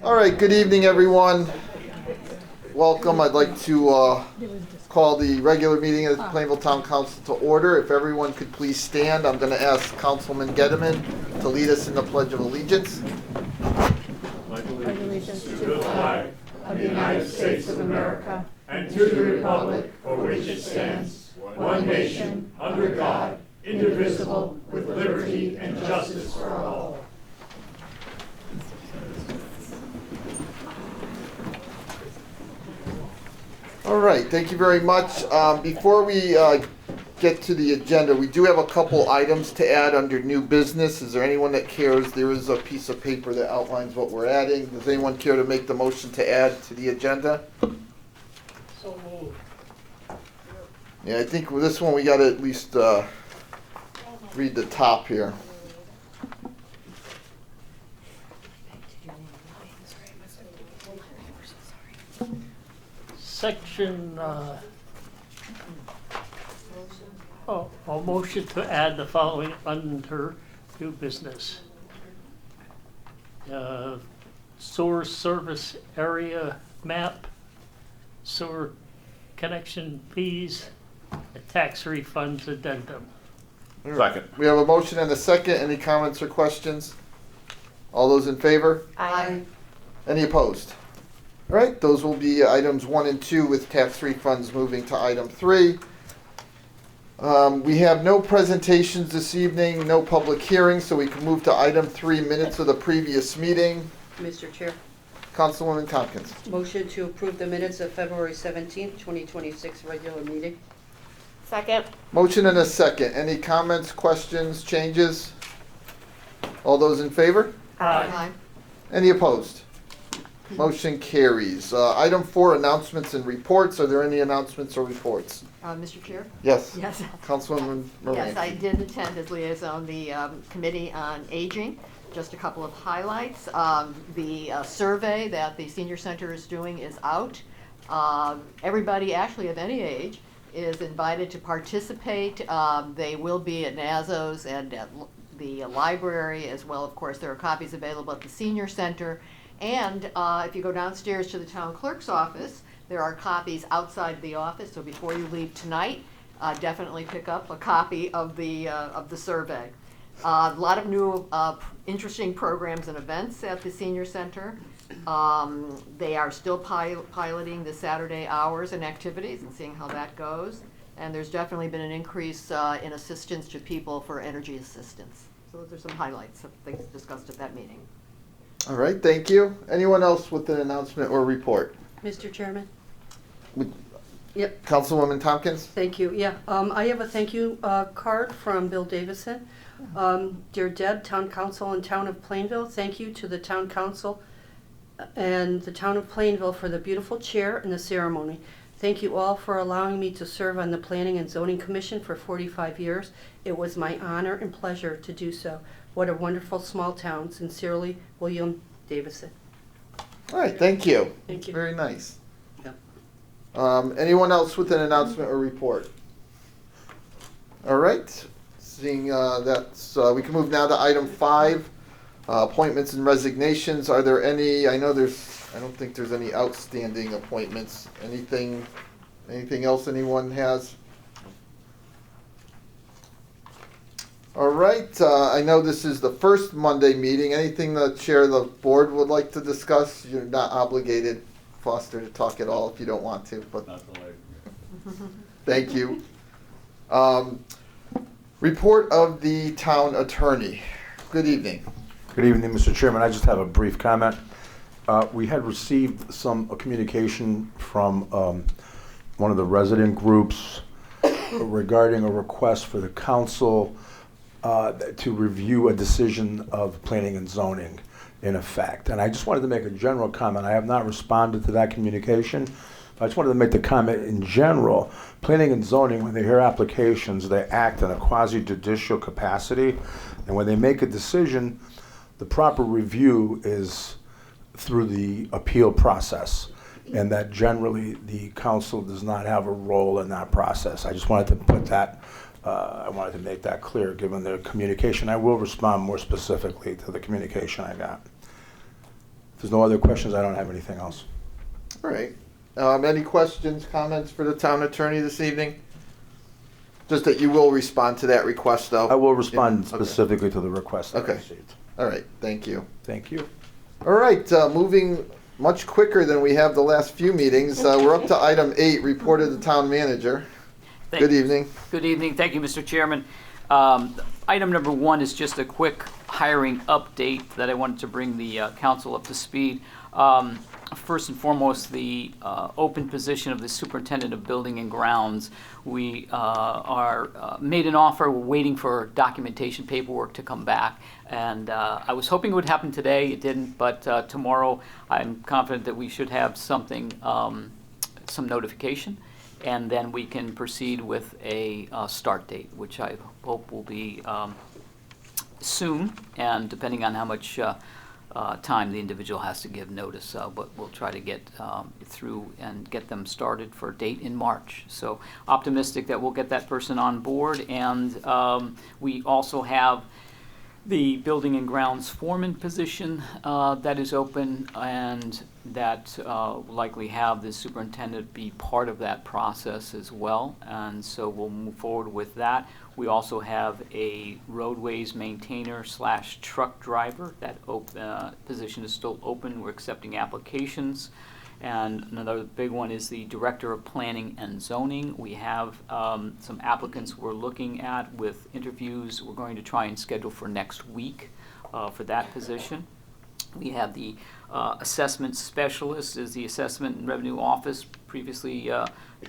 All right, good evening, everyone. Welcome. I'd like to call the regular meeting of the Plainville Town Council to order. If everyone could please stand, I'm going to ask Councilman Gedeman to lead us in the Pledge of Allegiance. Pledge allegiance to the flag of the United States of America and to the republic for which it stands, one nation, under God, indivisible, with liberty and justice for all. All right, thank you very much. Before we get to the agenda, we do have a couple items to add under new business. Is there anyone that cares? There is a piece of paper that outlines what we're adding. Does anyone care to make the motion to add to the agenda? So moved. Yeah, I think with this one we got to at least read the top here. Section, a motion to add the following under new business. Sewer service area map, sewer connection fees, a tax refunds addendum. Second. We have a motion and a second. Any comments or questions? All those in favor? Aye. Any opposed? All right, those will be items 1 and 2 with tax refunds moving to item 3. We have no presentations this evening, no public hearings, so we can move to item 3, minutes of the previous meeting. Mr. Chair, Councilwoman Tompkins. motion to approve the minutes of February 17th, 2026 regular meeting. Second. Motion and a second. Any comments, questions, changes? All those in favor? Aye. Any opposed? Motion carries. Item 4, announcements and reports. Are there any announcements or reports? Mr. Chair? Yes. Yes. Councilwoman Moran. Yes, I did attend as liaison the Committee on Aging. Just a couple of highlights. The survey that the Senior Center is doing is out. Everybody, actually of any age, is invited to participate. They will be at NASO's and at the library as well. Of course, there are copies available at the Senior Center. And if you go downstairs to the town clerk's office, there are copies outside the office. So before you leave tonight, definitely pick up a copy of the survey. A lot of new interesting programs and events at the Senior Center. They are still piloting the Saturday hours and activities and seeing how that goes. And there's definitely been an increase in assistance to people for energy assistance. So those are some highlights of things discussed at that meeting. All right, thank you. Anyone else with an announcement or report? Mr. Chairman? With Yep, Councilwoman Tompkins? thank you. Yeah, I have a thank you card from Bill Davison. Dear Deb, Town Council and Town of Plainville, thank you to the Town Council and the Town of Plainville for the beautiful chair and the ceremony. Thank you all for allowing me to serve on the Planning and Zoning Commission for 45 years. It was my honor and pleasure to do so. What a wonderful small town. Sincerely, William Davison. All right, thank you. Thank you. Very nice. Yeah. Anyone else with an announcement or report? All right, seeing that's, we can move now to item 5, appointments and resignations. Are there any, I don't think there's any outstanding appointments. Anything else anyone has? All right, I know this is the first Monday meeting. Anything the chair of the board would like to discuss? You're not obligated, Foster, to talk at all if you don't want to, but thank you. Report of the town attorney. Good evening. Good evening, Mr. Chairman. I just have a brief comment. We had received some communication from one of the resident groups regarding a request for the council to review a decision of planning and zoning in effect. And I just wanted to make a general comment. I have not responded to that communication. I just wanted to make the comment in general. Planning and zoning, when they hear applications, they act in a quasi-judicial capacity. And when they make a decision, the proper review is through the appeal process. And that generally the council does not have a role in that process. I just wanted to put that I wanted to make that clear given the communication. I will respond more specifically to the communication I got. If there's no other questions, I don't have anything else. All right. Any questions, comments for the town attorney this evening? Just that you will respond to that request, though. I will respond Okay. specifically to the request that I Okay. received. All right, thank you. Thank you. All right, moving much quicker than we have the last few meetings. We're up to item 8, report of the town manager. Good evening. Good evening. Thank you, Mr. Chairman. Item number 1 is just a quick hiring update that I wanted to bring the council up to speed. First and foremost, the open position of the superintendent of building and grounds. We are made an offer. We're waiting for documentation paperwork to come back. And I was hoping it would happen today. It didn't, but tomorrow I'm confident that we should have something, some notification. And then we can proceed with a start date, which I hope will be soon, and depending on how much time the individual has to give notice, but we'll try to get through and get them started for a date in March. So optimistic that we'll get that person on board, and we also have the building and grounds foreman position that is open, and that will likely have the superintendent be part of that process as well, and so we'll move forward with that. We also have a roadways maintainer / truck driver. That position is still open. We're accepting applications. And another big one is the Director of Planning and Zoning. We have some applicants we're looking at with interviews. We're going to try and schedule for next week for that position. We have the Assessment Specialist, is the Assessment and Revenue Office, previously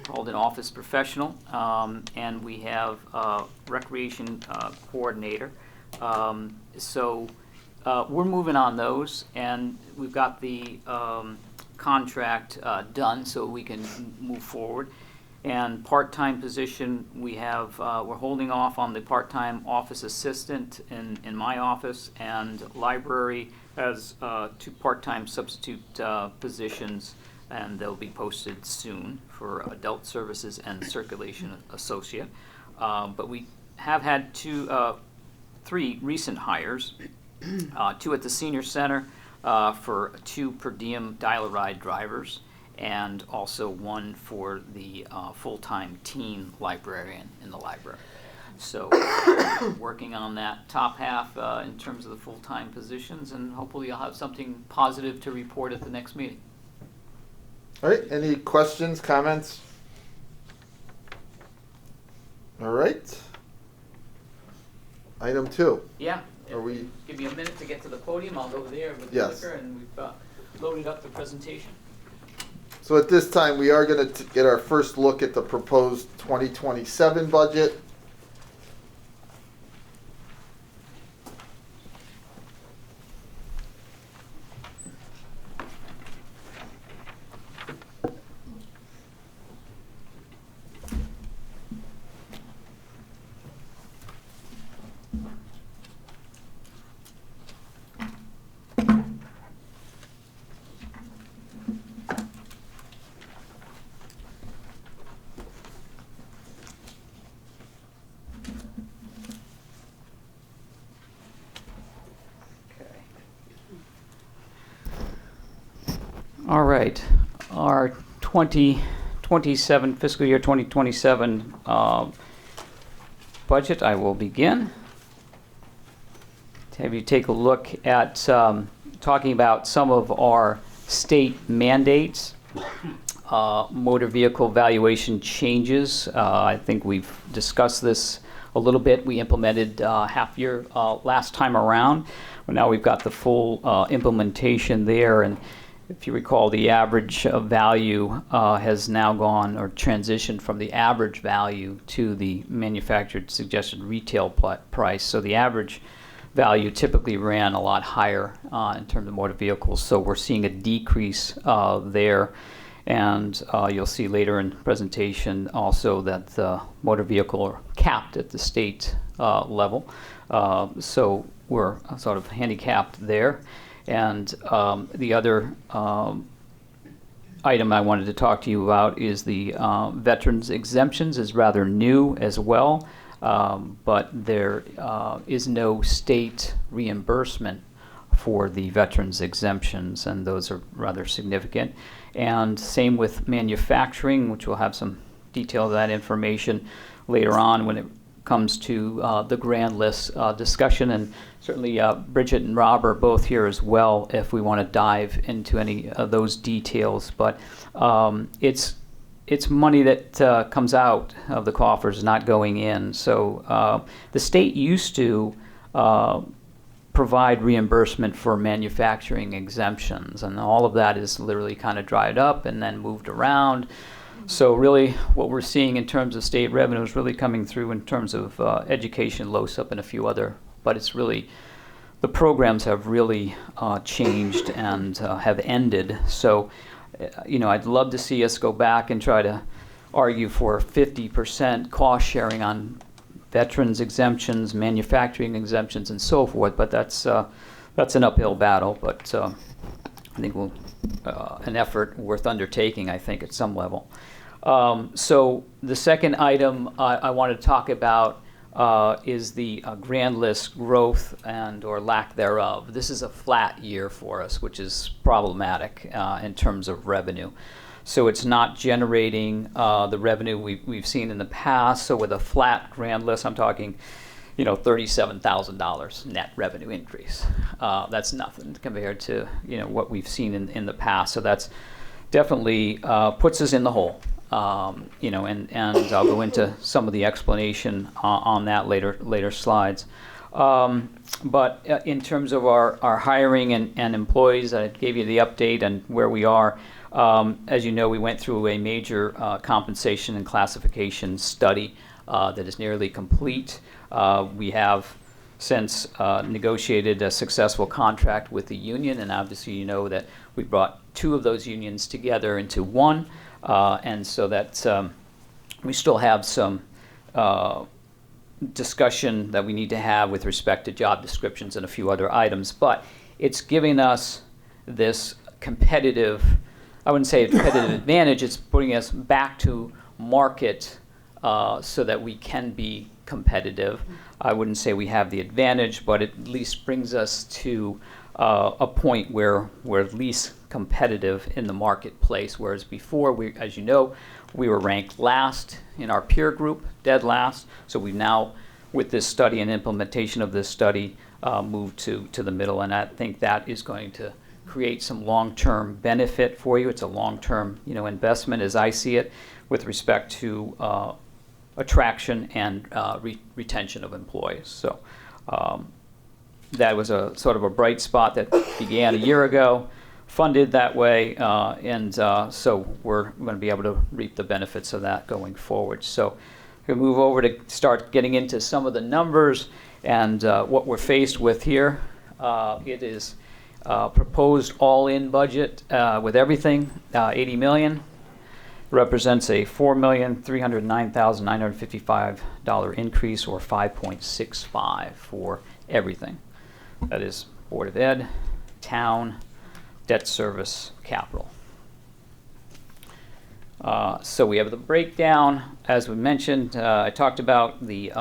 called an office professional. And we have Recreation Coordinator. So we're moving on those, and we've got the contract done so we can move forward. And part-time position, we have, we're holding off on the part-time office assistant in my office, and library has 2 part-time substitute positions, and they'll be posted soon for adult services and circulation associate. But we have had 3 recent hires, 2 at the senior center, for 2 per diem dial-a-ride drivers, and also 1 for the full-time teen librarian in the library. So working on that top half in terms of the full-time positions, and hopefully I'll have something positive to report at the next meeting. All right, any questions, comments? All right. Item 2. Yeah. Are we? Give me a minute to get to the podium. I'll go there with the Yes. clicker, and we've loaded up the presentation. So at this time, we are going to get our first look at the proposed 2027 budget. All right, our 2027, fiscal year 2027 budget, I will begin. To have you take a look at talking about some of our state mandates, motor vehicle valuation changes. I think we've discussed this a little bit. We implemented half year last time around. Well, now we've got the full implementation there, and if you recall, the average value has now gone or transitioned from the average value to the manufactured suggested retail price. So the average value typically ran a lot higher in terms of motor vehicles. So we're seeing a decrease there. And you'll see later in the presentation also that the motor vehicle are capped at the state level. So we're sort of handicapped there. And the other item I wanted to talk to you about is the veterans exemptions is rather new as well, but there is no state reimbursement for the veterans exemptions, and those are rather significant. And same with manufacturing, which we'll have some detail of that information later on when it comes to the grand list discussion. And certainly Bridget and Rob are both here as well if we want to dive into any of those details. But it's money that comes out of the coffers, not going in. So the state used to provide reimbursement for manufacturing exemptions, and all of that is literally kind of dried up and then moved around. So really what we're seeing in terms of state revenue is really coming through in terms of education, LOSUP, and a few other, but it's really, the programs have really changed and have ended. So, I'd love to see us go back and try to argue for 50% cost sharing on veterans exemptions, manufacturing exemptions, and so forth, but that's an uphill battle, but I think an effort worth undertaking, I think, at some level. So the second item I want to talk about is the grand list growth and or lack thereof. This is a flat year for us, which is problematic in terms of revenue. So it's not generating the revenue we've seen in the past. So with a flat grand list, I'm talking, $37,000 net revenue increase. That's nothing compared to what we've seen in the past. So that's definitely puts us in the hole. And I'll go into some of the explanation on that later slides. But in terms of our hiring and employees, I gave you the update and where we are. As you know, we went through a major compensation and classification study that is nearly complete. We have since negotiated a successful contract with the union, and obviously you know that we brought two of those unions together into one, and so that we still have some discussion that we need to have with respect to job descriptions and a few other items, but it's giving us this competitive, I wouldn't say a competitive advantage, it's putting us back to market so that we can be competitive. I wouldn't say we have the advantage, but it at least brings us to a point where we're at least competitive in the marketplace, whereas before, as you know, we were ranked last in our peer group, dead last. So we've now, with this study and implementation of this study, moved to the middle, and I think that is going to create some long-term benefit for you. It's a long-term investment as I see it with respect to attraction and retention of employees. So that was a sort of a bright spot that began a year ago, funded that way, and so we're going to be able to reap the benefits of that going forward. So we'll move over to start getting into some of the numbers and what we're faced with here. It is proposed all-in budget with everything, $80 million. Represents a $4,309,955 increase, or 5.65 for everything. That is Board of Ed, town, debt service, capital. So we have the breakdown. As we mentioned, I talked about the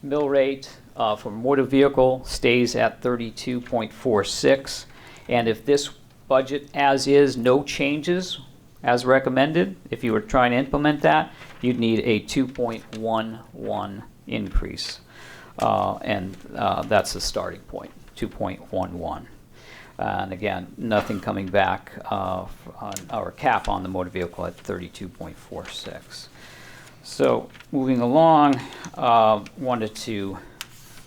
mill rate for motor vehicle stays at 32.46. And if this budget as is, no changes, as recommended, if you were trying to implement that, you'd need a 2.11 increase. And that's the starting point, 2.11. And again, nothing coming back on our cap on the motor vehicle at 32.46. So moving along, wanted to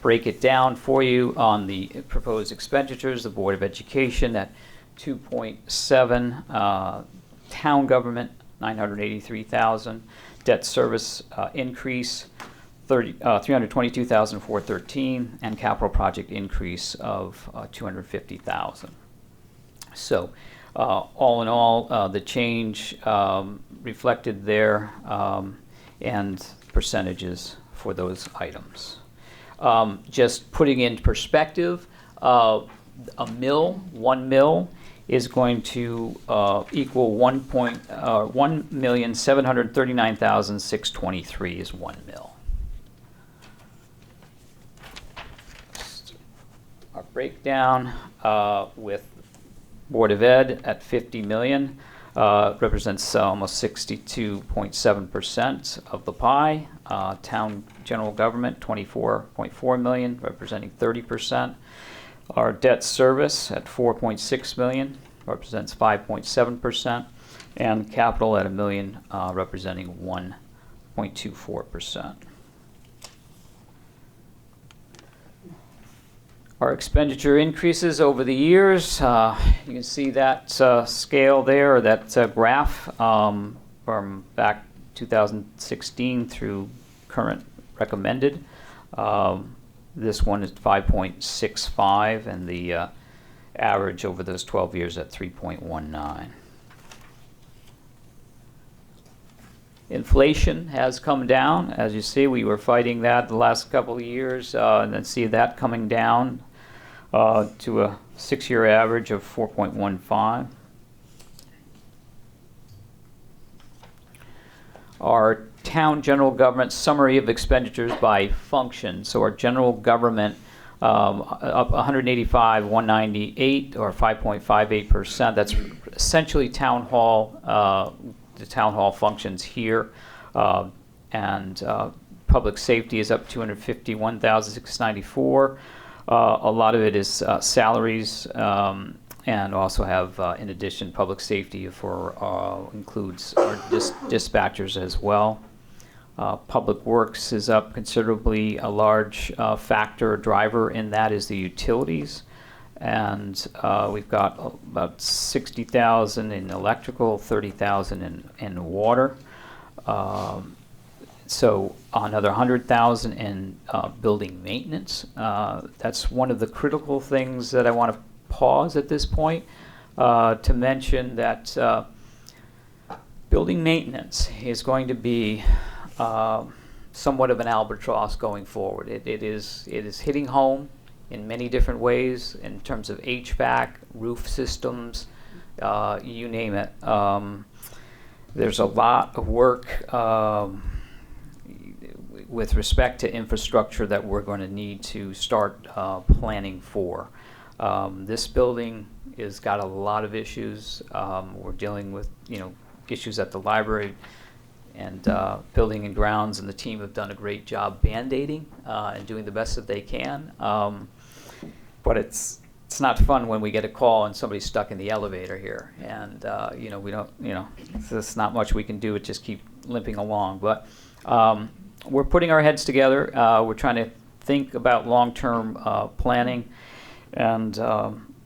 break it down for you on the proposed expenditures. The Board of Education at 2.7, town government, $983,000. Debt service increase, $322,413, and capital project increase of $250,000. So, all in all, the change reflected there, and percentages for those items. Just putting in perspective, one mill is going to equal 1,739,623 is 1 mill. Our breakdown with Board of Ed at 50 million. Represents almost 62.7% of the pie. Town general government, 24.4 million, representing 30%. Our debt service at 4.6 million, represents 5.7%. And capital at $1 million, representing 1.24%. Our expenditure increases over the years. You can see that scale there, that graph from back 2016 through current recommended. This one is 5.65, and the average over those 12 years at 3.19. Inflation has come down. As you see, we were fighting that the last couple of years, and then see that coming down to a 6-year average of 4.15. Our town general government summary of expenditures by function. So our general government up 185, 198, or 5.58%. That's essentially town hall. The town hall functions here, and public safety is up 251,694. A lot of it is salaries, and also have, in addition, public safety for includes our dispatchers as well. Public Works is up considerably. A large factor driver in that is the utilities. And we've got about 60,000 in electrical, 30,000 in water. So another 100,000 in building maintenance. That's one of the critical things that I want to pause at this point to mention that building maintenance is going to be somewhat of an albatross going forward. It is hitting home in many different ways in terms of HVAC, roof systems, you name it. There's a lot of work with respect to infrastructure that we're going to need to start planning for. This building has got a lot of issues. We're dealing with issues at the library and building and grounds, and the team have done a great job band-aiding and doing the best that they can. But it's not fun when we get a call and somebody's stuck in the elevator here, and we don't, there's not much we can do. It just keep limping along. But we're putting our heads together. We're trying to think about long-term planning, and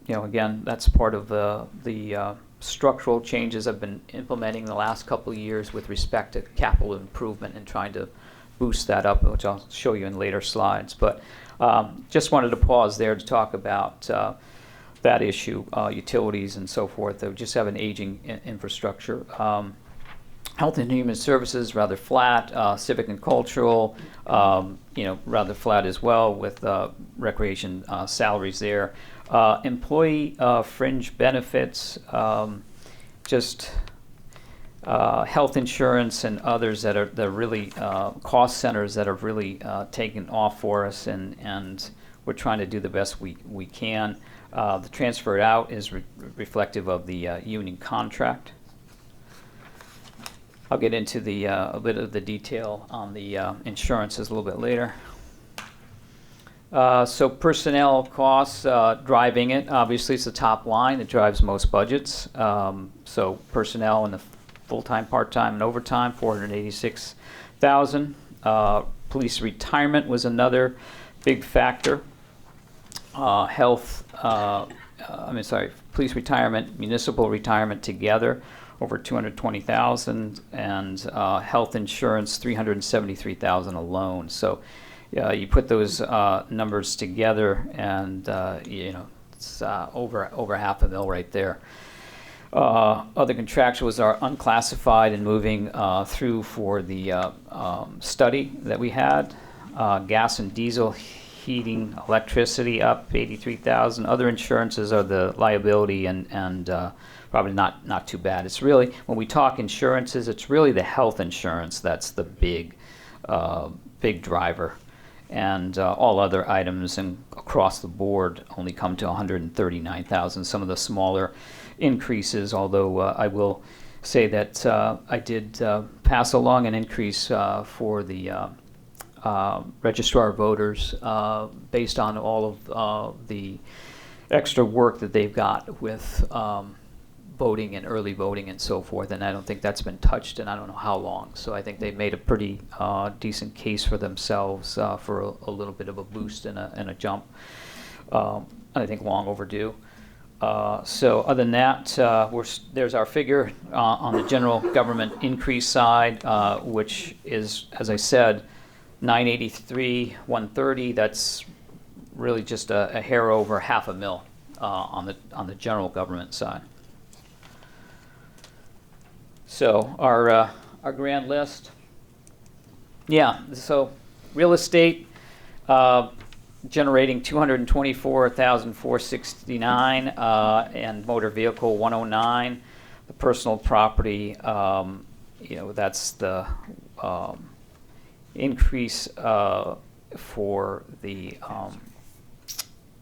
again, that's part of the structural changes I've been implementing the last couple of years with respect to capital improvement and trying to boost that up, which I'll show you in later slides. But just wanted to pause there to talk about that issue, utilities and so forth. We just have an aging infrastructure. Health and Human Services, rather flat. Civic and Cultural, rather flat as well, with recreation salaries there. Employee fringe benefits, just health insurance and others that are really cost centers that have really taken off for us, and we're trying to do the best we can. The transfer out is reflective of the union contract. I'll get into a bit of the detail on the insurances a little bit later. So personnel costs driving it. Obviously, it's the top line that drives most budgets. So personnel in the full-time, part-time, and overtime, 486,000. Police retirement was another big factor. Police retirement, municipal retirement together, over 220,000, and health insurance, 373,000 alone. So you put those numbers together, and it's over $500,000 right there. Other contractuals are unclassified and moving through for the study that we had. Gas and diesel, heating, electricity up 83,000. Other insurances are the liability and probably not too bad. It's really, when we talk insurances, it's really the health insurance that's the big driver. and all other items and across the board only come to 139,000. Some of the smaller increases, although I will say that I did pass along an increase for the registrar voters based on all of the extra work that they've got with voting and early voting and so forth, and I don't think that's been touched in I don't know how long. So I think they've made a pretty decent case for themselves for a little bit of a boost and a jump. I think long overdue. So other than that, there's our figure on the general government increase side, which is, as I said, 983, 130. That's really just a hair over $500,000 on the general government side. So our grand list, yeah. So real estate generating 224,469, and motor vehicle 109. The personal property, that's the increase for the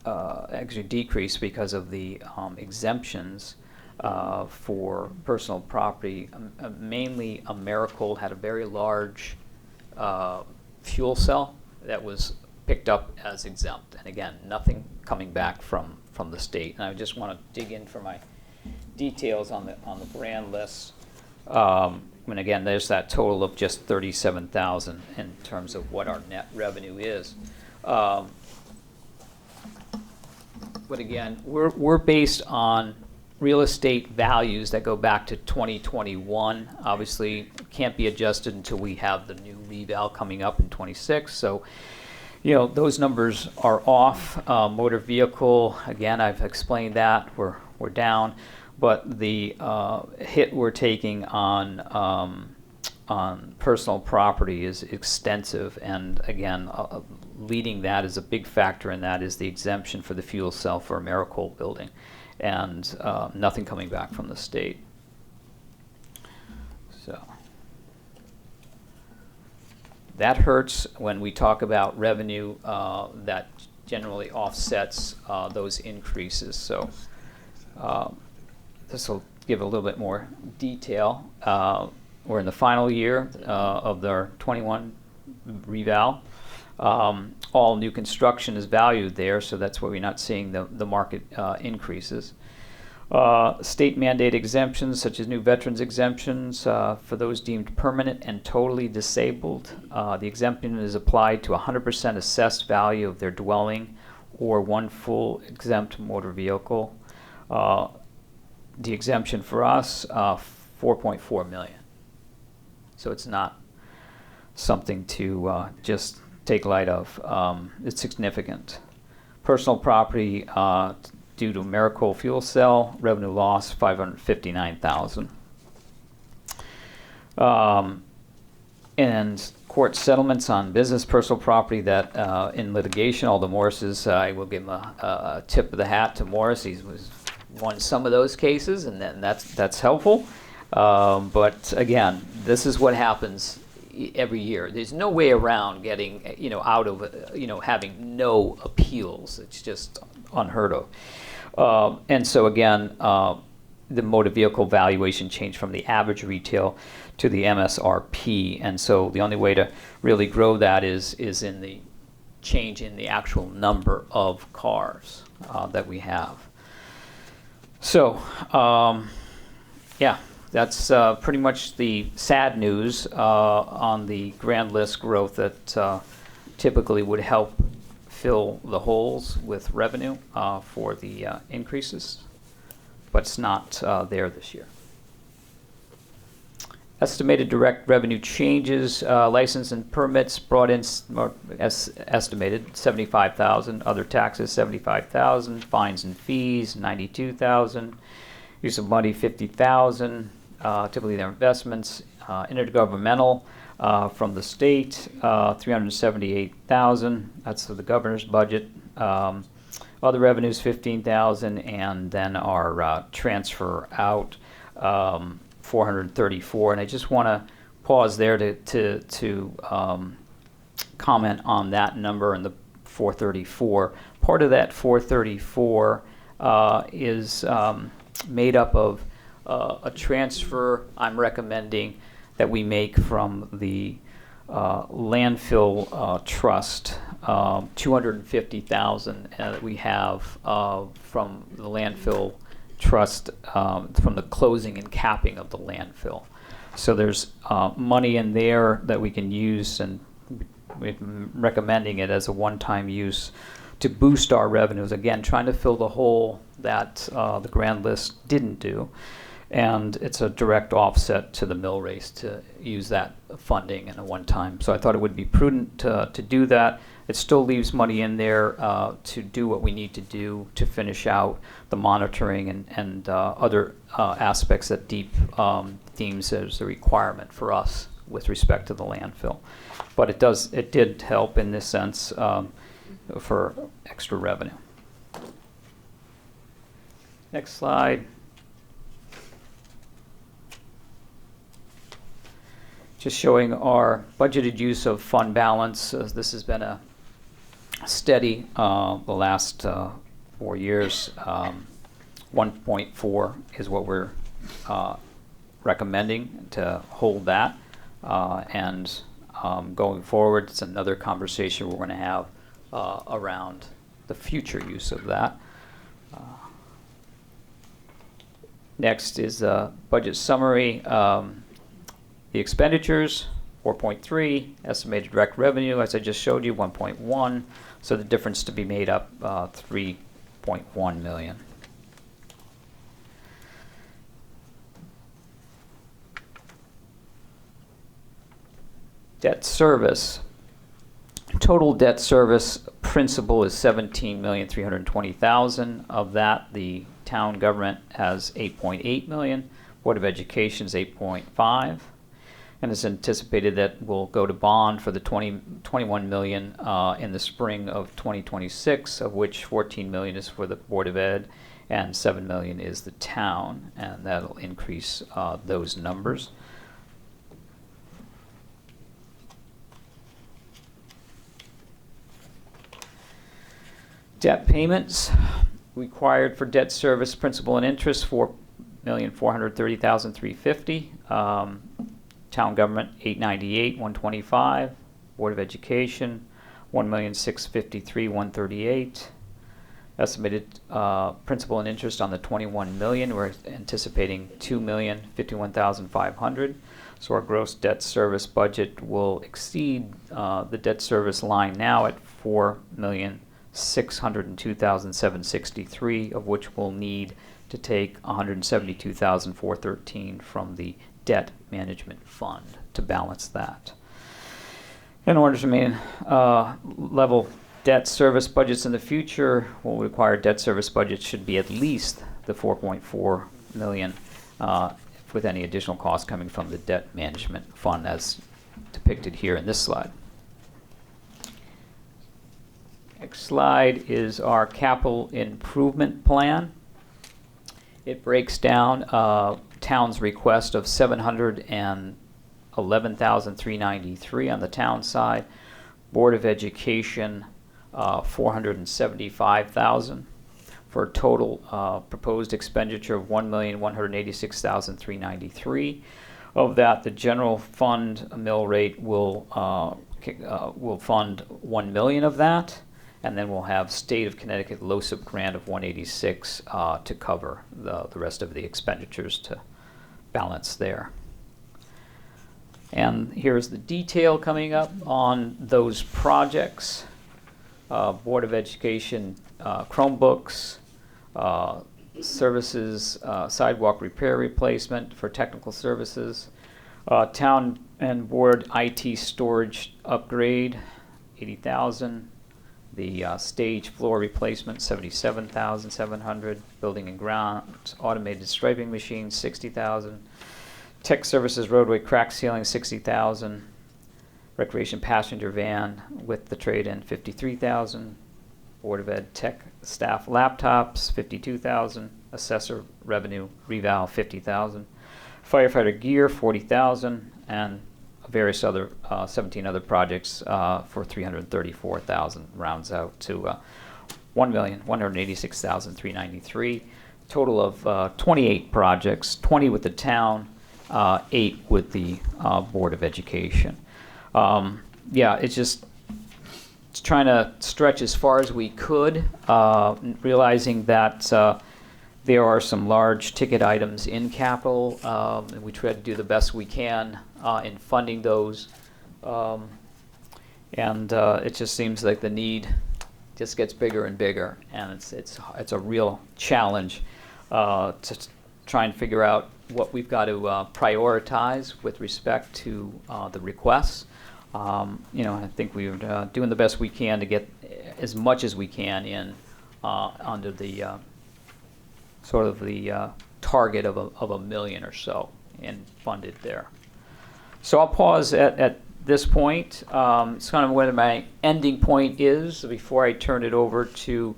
actually decrease because of the exemptions. For personal property, mainly Americold had a very large fuel cell that was picked up as exempt, and again, nothing coming back from the state. And I just want to dig in for my details on the grand list. And again, there's that total of just 37,000 in terms of what our net revenue is. But again, we're based on real estate values that go back to 2021. Obviously, can't be adjusted until we have the new reval coming up in 26. So, those numbers are off. Motor vehicle, again, I've explained that we're down, but the hit we're taking on personal property is extensive, and again, leading that is a big factor in that is the exemption for the fuel cell for Americold building. And nothing coming back from the state. So that hurts when we talk about revenue that generally offsets those increases. So this will give a little bit more detail. We're in the final year of their 21 reval. All new construction is valued there, so that's why we're not seeing the market increases. State mandate exemptions, such as new veterans exemptions for those deemed permanent and totally disabled. The exemption is applied to 100% assessed value of their dwelling or one full exempt motor vehicle. The exemption for us, $4.4 million. So it's not something to just take light of. It's significant. Personal property due to Americold fuel cell revenue loss $559,000. And court settlements on business personal property that in litigation, all the Morrises, I will give him a tip of the hat to Morris. He's won some of those cases, and then that's helpful. But again, this is what happens every year. There's no way around getting, out of, having no appeals. It's just unheard of. And so again, the motor vehicle valuation changed from the average retail to the MSRP. And so the only way to really grow that is in the change in the actual number of cars that we have. So, yeah. That's pretty much the sad news on the grand list growth that typically would help fill the holes with revenue for the increases, but it's not there this year. Estimated direct revenue changes, license and permits brought in estimated 75,000, other taxes 75,000, fines and fees 92,000, use of money 50,000. Typically their investments, intergovernmental from the state, 378,000. That's the governor's budget. Other revenues 15,000, and then our transfer out 434. And I just want to pause there to comment on that number and the 434. Part of that 434 is made up of a transfer I'm recommending that we make from the landfill trust, 250,000 that we have from the landfill trust from the closing and capping of the landfill. So there's money in there that we can use, and we're recommending it as a one-time use to boost our revenues. Again, trying to fill the hole that the grand list didn't do. And it's a direct offset to the mill race to use that funding in a one-time. So I thought it would be prudent to do that. It still leaves money in there to do what we need to do to finish out the monitoring and other aspects that DEEP deems as a requirement for us with respect to the landfill. But it did help in this sense for extra revenue. Next slide. Just showing our budgeted use of fund balance. This has been a steady the last 4 years. 1.4 is what we're recommending to hold that. And going forward, it's another conversation we're going to have around the future use of that. Next is a budget summary. The expenditures, 4.3, estimated direct revenue, as I just showed you, 1.1. So the difference to be made up, 3.1 million. Debt service. Total debt service principal is 17,320,000. Of that, the town government has 8.8 million. Board of Education is 8.5. And it's anticipated that we'll go to bond for the 21 million in the spring of 2026, of which 14 million is for the Board of Ed and 7 million is the town, and that'll increase those numbers. Debt payments required for debt service, principal and interest, 4,430,350. Town government, 898, 125. Board of Education, 1,653,138. Estimated principal and interest on the 21 million. We're anticipating 2,051,500. So our gross debt service budget will exceed the debt service line now at 4,602,763, of which we'll need to take 172,413 from the debt management fund to balance that. In order to maintain level debt service budgets in the future, will require debt service budgets should be at least the 4.4 million with any additional costs coming from the debt management fund as depicted here in this slide. Next slide is our capital improvement plan. It breaks down town's request of 711,393 on the town side. Board of Education, 475,000 for a total proposed expenditure of 1,186,393. Of that, the general fund mill rate will fund 1 million of that. And then we'll have State of Connecticut LoCIP grant of 186 to cover the rest of the expenditures to balance there. And here's the detail coming up on those projects. Board of Education Chromebooks, services, sidewalk repair replacement for technical services, town and board IT storage upgrade, 80,000. The stage floor replacement, 77,700. Building and grounds automated striping machine, 60,000. Tech services roadway crack sealing, 60,000. Recreation passenger van with the trade-in, 53,000. Board of Ed tech staff laptops, 52,000. Assessor revenue reval, 50,000. Firefighter gear, 40,000, and various other 17 other projects for $334,000, rounds out to $1,186,393. Total of 28 projects, 20 with the town, 8 with the Board of Education. Yeah, it's trying to stretch as far as we could, realizing that there are some large ticket items in capital, and we try to do the best we can in funding those. And it just seems like the need just gets bigger and bigger, and it's a real challenge to try and figure out what we've got to prioritize with respect to the requests. I think we're doing the best we can to get as much as we can in under the sort of the target of $1 million or so and funded there. So I'll pause at this point. It's kind of where my ending point is before I turn it over to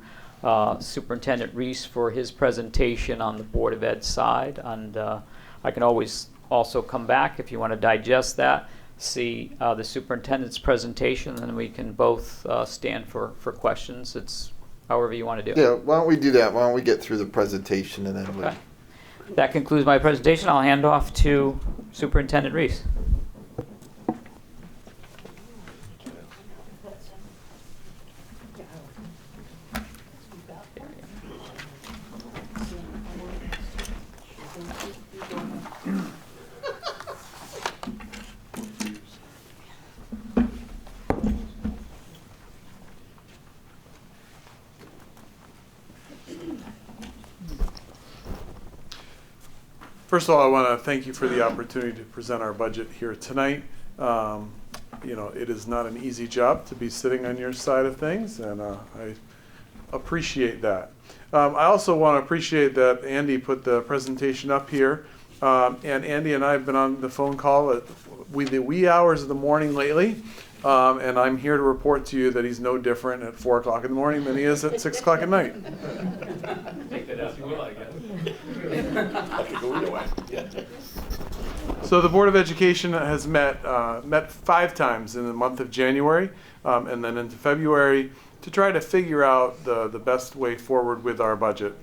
Superintendent Reese for his presentation on the Board of Ed side. And I can always also come back if you want to digest that, see the superintendent's presentation, and we can both stand for questions. It's however you want to do it. Yeah, why don't we do that? Why don't we get through the presentation and then Okay. That concludes my presentation. I'll hand off to Superintendent Reese. First of all, I want to thank you for the opportunity to present our budget here tonight. It is not an easy job to be sitting on your side of things, and I appreciate that. I also want to appreciate that Andy put the presentation up here. And Andy and I have been on the phone call at the wee hours of the morning lately. And I'm here to report to you that he's no different at 4 o'clock in the morning than he is at 6 o'clock at night. Take that as you will, I guess. So the Board of Education has met 5 times in the month of January and then into February to try to figure out the best way forward with our budget.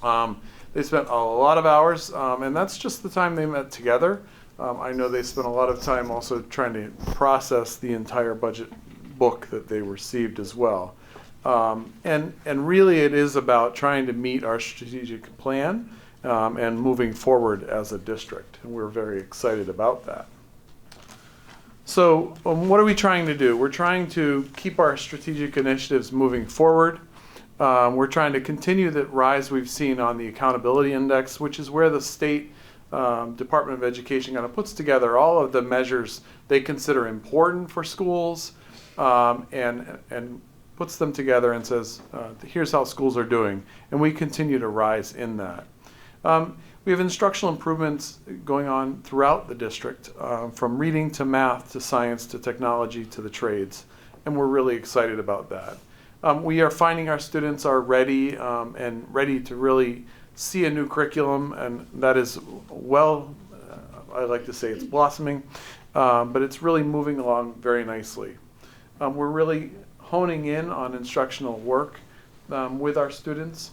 They spent a lot of hours, and that's just the time they met together. I know they spent a lot of time also trying to process the entire budget book that they received as well. And really it is about trying to meet our strategic plan and moving forward as a district. And we're very excited about that. So what are we trying to do? We're trying to keep our strategic initiatives moving forward. We're trying to continue the rise we've seen on the accountability index, which is where the state Department of Education kind of puts together all of the measures they consider important for schools and puts them together and says, here's how schools are doing. And we continue to rise in that. We have instructional improvements going on throughout the district, from reading to math to science to technology to the trades. And we're really excited about that. We are finding our students are ready and ready to really see a new curriculum, and that is I like to say it's blossoming, but it's really moving along very nicely. We're really honing in on instructional work with our students,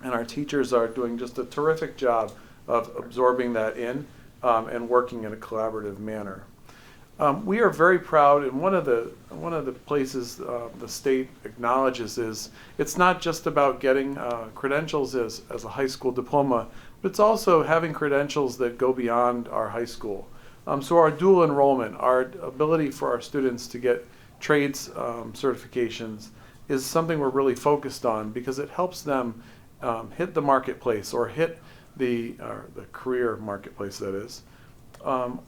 and our teachers are doing just a terrific job of absorbing that in and working in a collaborative manner. We are very proud, and one of the places the state acknowledges is it's not just about getting credentials as a high school diploma, but it's also having credentials that go beyond our high school. So our dual enrollment, our ability for our students to get trades certifications is something we're really focused on because it helps them hit the marketplace or hit the career marketplace, that is.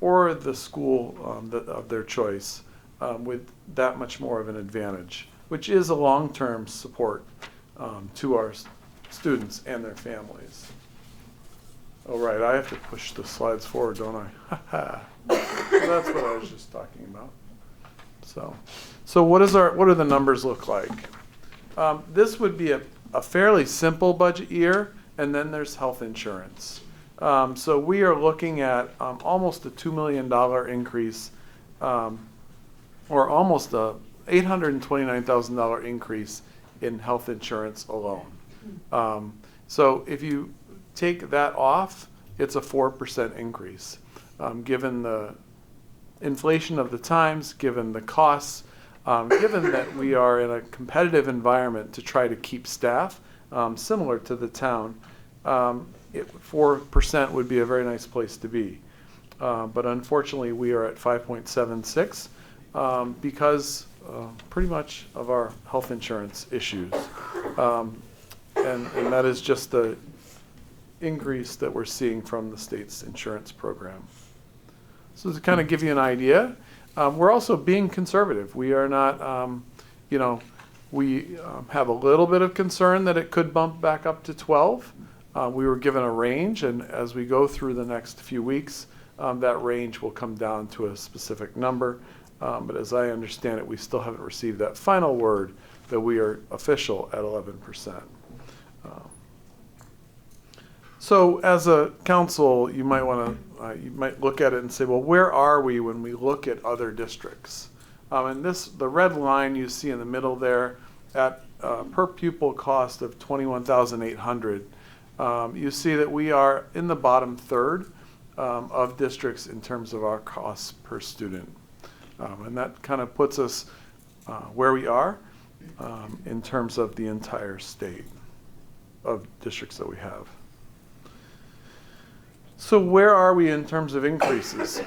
Or the school of their choice with that much more of an advantage, which is a long-term support to our students and their families. Oh, right, I have to push the slides forward, don't I? That's what I was just talking about. So what do the numbers look like? This would be a fairly simple budget year, and then there's health insurance. So we are looking at almost a $2 million increase, or almost a $829,000 increase in health insurance alone. So if you take that off, it's a 4% increase. Given the inflation of the times, given the costs, given that we are in a competitive environment to try to keep staff, similar to the town, 4% would be a very nice place to be. But unfortunately, we are at 5.76 because pretty much of our health insurance issues. And that is just the increase that we're seeing from the state's insurance program. So to kind of give you an idea, we're also being conservative. We are not, we have a little bit of concern that it could bump back up to 12. We were given a range, and as we go through the next few weeks, that range will come down to a specific number. But as I understand it, we still haven't received that final word that we are official at 11%. So as a council, you might want to, you might look at it and say, well, where are we when we look at other districts? And the red line you see in the middle there, at per pupil cost of $21,800, you see that we are in the bottom third of districts in terms of our costs per student. And that kind of puts us where we are in terms of the entire state of districts that we have. So where are we in terms of increases?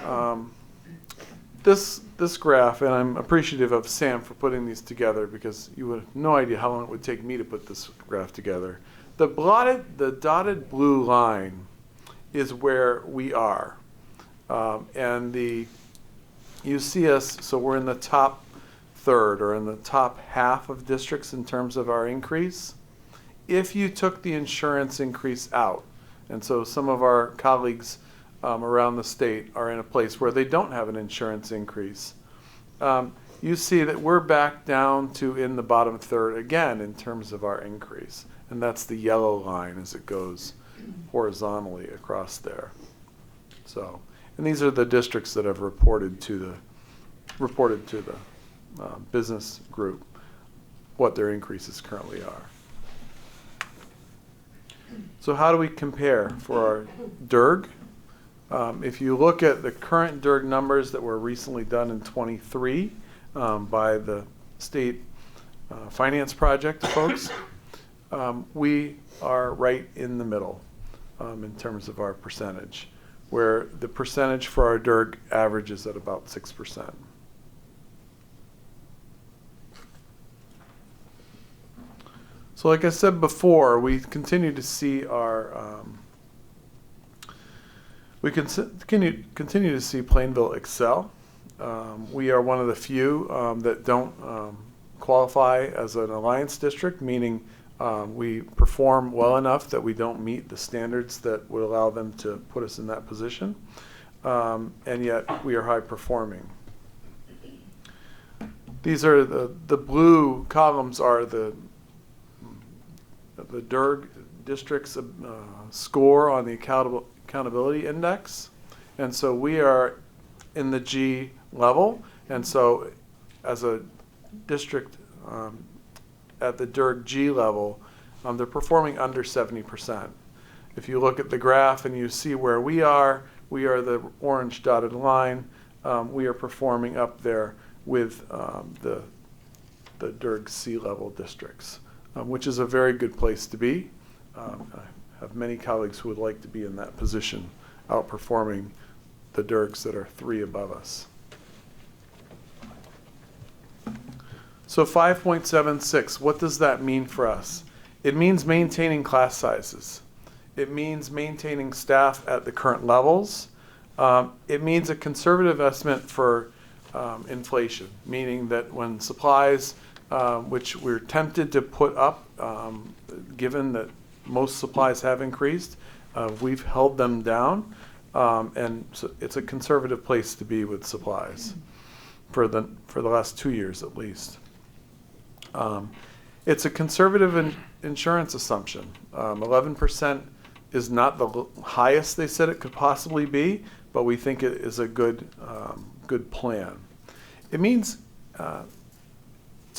This graph, and I'm appreciative of Sam for putting these together because you would have no idea how long it would take me to put this graph together. The dotted blue line is where we are. And you see us, so we're in the top third or in the top half of districts in terms of our increase. If you took the insurance increase out, and so some of our colleagues around the state are in a place where they don't have an insurance increase, you see that we're back down to in the bottom third again in terms of our increase. And that's the yellow line as it goes horizontally across there. So, and these are the districts that have reported to the business group what their increases currently are. So how do we compare for our DIRG? If you look at the current DIRG numbers that were recently done in 23 by the state finance project folks, we are right in the middle in terms of our percentage, where the percentage for our DIRG averages at about 6%. So like I said before, we continue to see our, continue to see Plainville excel. We are one of the few that don't qualify as an alliance district, meaning we perform well enough that we don't meet the standards that would allow them to put us in that position, and yet we are high performing. These are the blue columns are the DIRG district's score on the accountability index, and so we are in the G level, and so as a district at the DIRG G level, they're performing under 70%. If you look at the graph and you see where we are the orange dotted line. We are performing up there with the DIRG C level districts, which is a very good place to be. I have many colleagues who would like to be in that position, outperforming the DIRGs that are 3 above us. So 5.76, what does that mean for us? It means maintaining class sizes. It means maintaining staff at the current levels. It means a conservative estimate for inflation, meaning that when supplies, which we're tempted to put up, given that most supplies have increased, we've held them down, and so it's a conservative place to be with supplies for the last 2 years at least. It's a conservative insurance assumption. 11% is not the highest they said it could possibly be, but we think it is a good plan. It means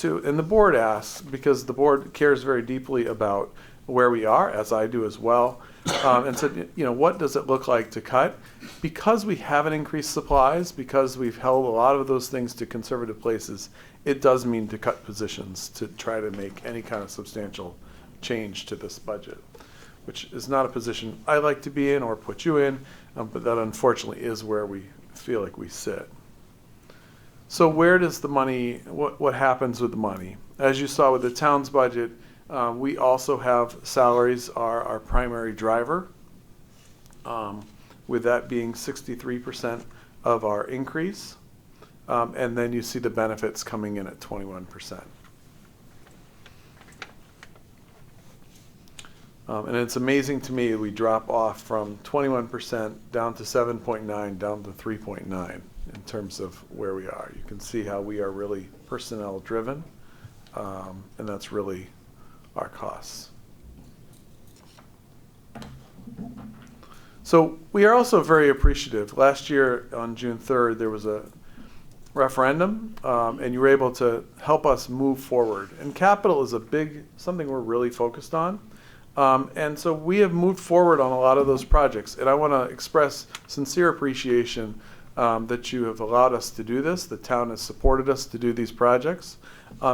and the board asks, because the board cares very deeply about where we are, as I do as well, and said, what does it look like to cut? Because we haven't increased supplies, because we've held a lot of those things to conservative places, it does mean to cut positions to try to make any kind of substantial change to this budget, which is not a position I like to be in or put you in, but that unfortunately is where we feel like we sit. So where does the money, what happens with the money? As you saw with the town's budget, we also have salaries are our primary driver, with that being 63% of our increase. And then you see the benefits coming in at 21%. And it's amazing to me we drop off from 21% down to 7.9, down to 3.9 in terms of where we are. You can see how we are really personnel driven, and that's really our costs. So we are also very appreciative. Last year on June 3rd, there was a referendum, and you were able to help us move forward. And capital is something we're really focused on. And so we have moved forward on a lot of those projects. And I want to express sincere appreciation that you have allowed us to do this. The town has supported us to do these projects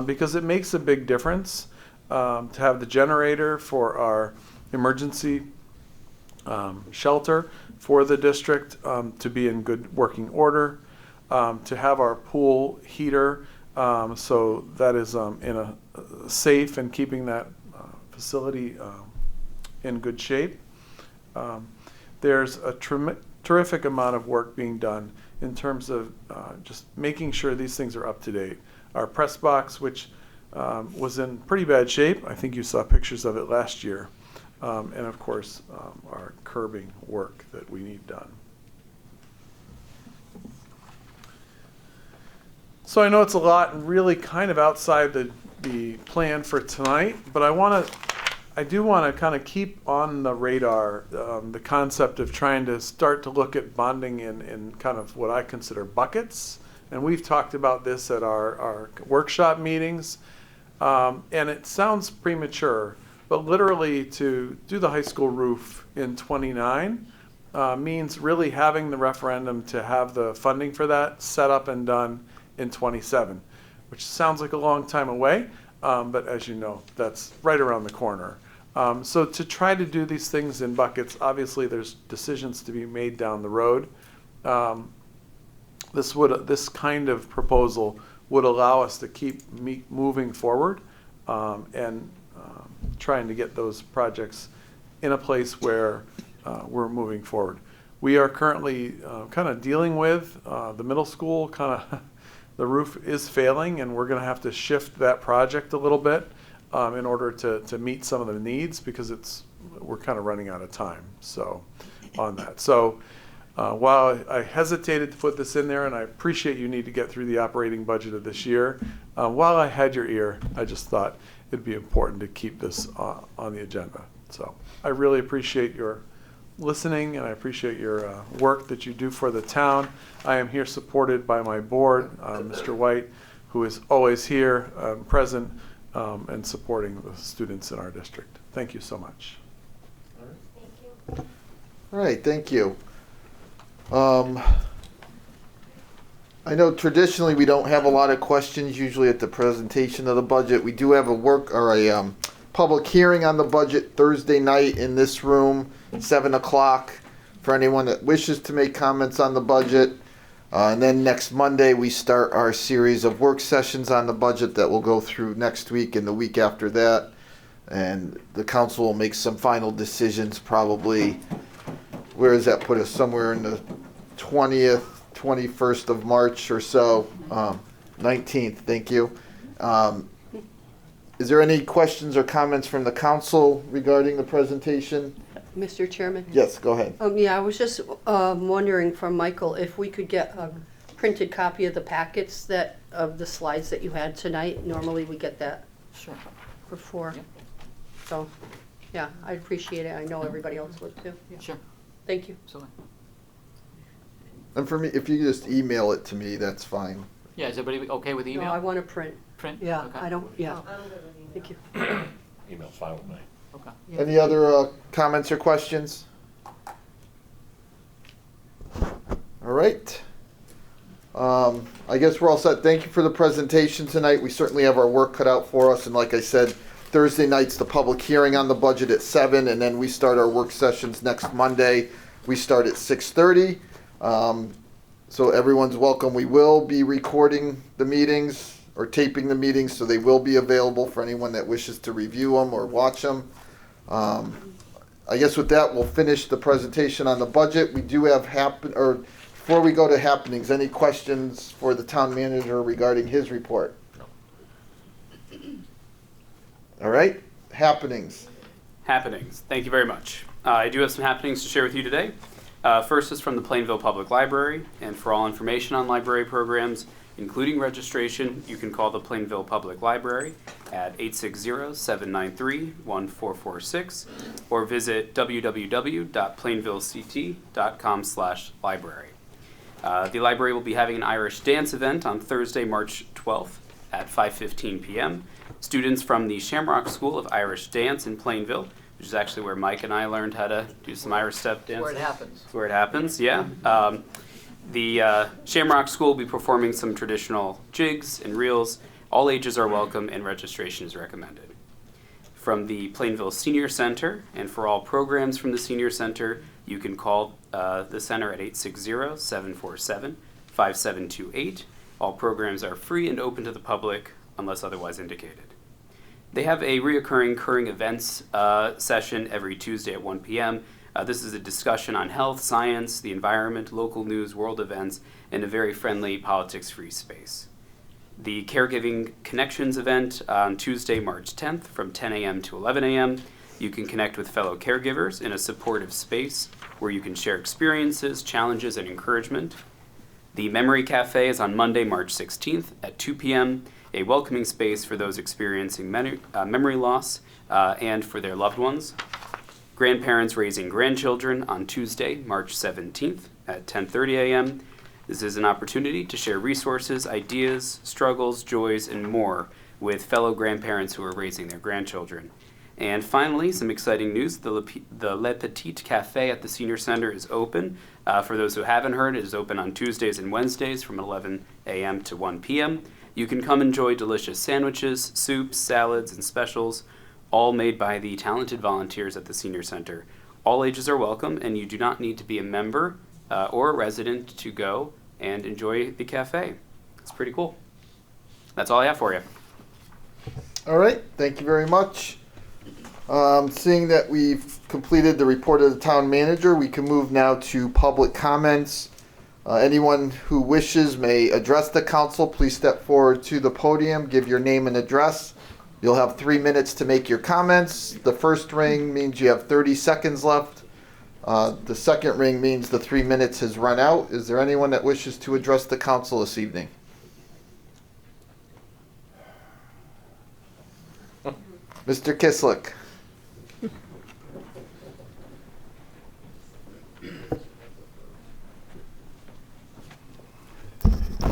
because it makes a big difference to have the generator for our emergency shelter for the district to be in good working order, to have our pool heater so that is in a safe and keeping that facility in good shape. There's a terrific amount of work being done in terms of just making sure these things are up to date. Our press box, which was in pretty bad shape, I think you saw pictures of it last year, and of course our curbing work that we need done. So I know it's a lot and really kind of outside the plan for tonight, but I do want to kind of keep on the radar the concept of trying to start to look at bonding in kind of what I consider buckets. And we've talked about this at our workshop meetings. And it sounds premature, but literally to do the high school roof in '29 means really having the referendum to have the funding for that set up and done in '27, which sounds like a long time away, but as you know, that's right around the corner. So to try to do these things in buckets, obviously there's decisions to be made down the road. This kind of proposal would allow us to keep moving forward and trying to get those projects in a place where we're moving forward. We are currently kind of dealing with the middle school, the roof is failing, and we're going to have to shift that project a little bit in order to meet some of the needs, because we're kind of running out of time. So on that. So while I hesitated to put this in there, and I appreciate you need to get through the operating budget of this year, while I had your ear, I just thought it'd be important to keep this on the agenda. So I really appreciate your listening, and I appreciate your work that you do for the town. I am here supported by my board, Mr. White, who is always here, present, and supporting the students in our district. Thank you so much. All right, thank you. I know traditionally we don't have a lot of questions usually at the presentation of the budget. We do have a public hearing on the budget Thursday night in this room, 7 o'clock, for anyone that wishes to make comments on the budget. And then next Monday we start our series of work sessions on the budget that will go through next week and the week after that. And the council will make some final decisions probably. Where does that put us? Somewhere in the 20th, 21st of March or so. 19th, thank you. Is there any questions or comments from the council regarding the presentation? Mr. Chairman? Yes, go ahead. Yeah, I was just wondering from Michael if we could get a printed copy of the packets of the slides that you had tonight. Normally we get that Sure. before. Yeah. So Yeah, I appreciate it. I know everybody else would too. Yeah. Sure. Thank you. Absolutely. And for me, if you just email it to me, that's fine. Yeah, is everybody okay with No, email? I want to print. Print? Yeah, Okay. I don't, yeah. Thank you. Email's fine with me. Okay. Any other comments or questions? All right. I guess we're all set. Thank you for the presentation tonight. We certainly have our work cut out for us. And like I said, Thursday night's the public hearing on the budget at 7, and then we start our work sessions next Monday. We start at 6:30. So everyone's welcome. We will be recording the meetings or taping the meetings, so they will be available for anyone that wishes to review them or watch them. I guess with that, we'll finish the presentation on the budget. We do have before we go to happenings, any questions for the town manager regarding his report? No. All right, happenings. Happenings. Thank you very much. I do have some happenings to share with you today. First is from the Plainville Public Library, and for all information on library programs, including registration, you can call the Plainville Public Library at 860-793-1446 or visit www.plainvillect.com/library. The library will be having an Irish dance event on Thursday, March 12th at 5:15 p.m. Students from the Shamrock School of Irish Dance in Plainville, which is actually where Mike and I learned how to do some Irish step dance. Where it happens. It's where it happens, yeah. The Shamrock School will be performing some traditional jigs and reels. All ages are welcome and registration is recommended. From the Plainville Senior Center, and for all programs from the Senior Center, you can call the center at 860-747-5728. All programs are free and open to the public unless otherwise indicated. They have a reoccurring current events session every Tuesday at 1 p.m. This is a discussion on health, science, the environment, local news, world events, and a very friendly politics-free space. The Caregiving Connections event on Tuesday, March 10th from 10 a.m. to 11 a.m. You can connect with fellow caregivers in a supportive space where you can share experiences, challenges, and encouragement. The Memory Cafe is on Monday, March 16th at 2 p.m., a welcoming space for those experiencing memory loss and for their loved ones. Grandparents Raising Grandchildren on Tuesday, March 17th at 10:30 a.m. This is an opportunity to share resources, ideas, struggles, joys, and more with fellow grandparents who are raising their grandchildren. And finally, some exciting news. The Le Petit Cafe at the Senior Center is open. For those who haven't heard, it is open on Tuesdays and Wednesdays from 11 a.m. to 1 p.m. You can come enjoy delicious sandwiches, soups, salads, and specials, all made by the talented volunteers at the Senior Center. All ages are welcome, and you do not need to be a member or a resident to go and enjoy the cafe. It's pretty cool. That's all I have for you. All right, thank you very much. Seeing that we've completed the report of the town manager, we can move now to public comments. Anyone who wishes may address the council. Please step forward to the podium, give your name and address. You'll have 3 minutes to make your comments. The first ring means you have 30 seconds left. The second ring means the 3 minutes has run out. Is there anyone that wishes to address the council this evening? Mr. Kislik.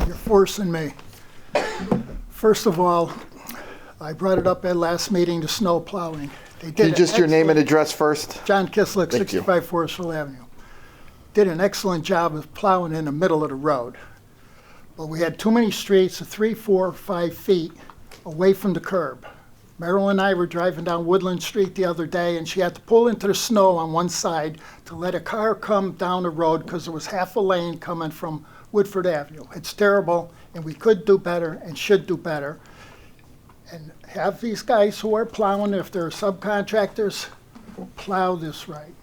You're forcing me. First of all, I brought it up at last meeting, the snow plowing. They Can you did just your name and address first? John Kislik, Thank you. 65 Forestville Avenue. Did an excellent job of plowing in the middle of the road. But we had too many streets of 3, 4, 5 feet away from the curb. Marilyn and I were driving down Woodland Street the other day, and she had to pull into the snow on one side to let a car come down the road because there was half a lane coming from Woodford Avenue. It's terrible, and we could do better and should do better. And have these guys who are plowing, if they're subcontractors, plow this right.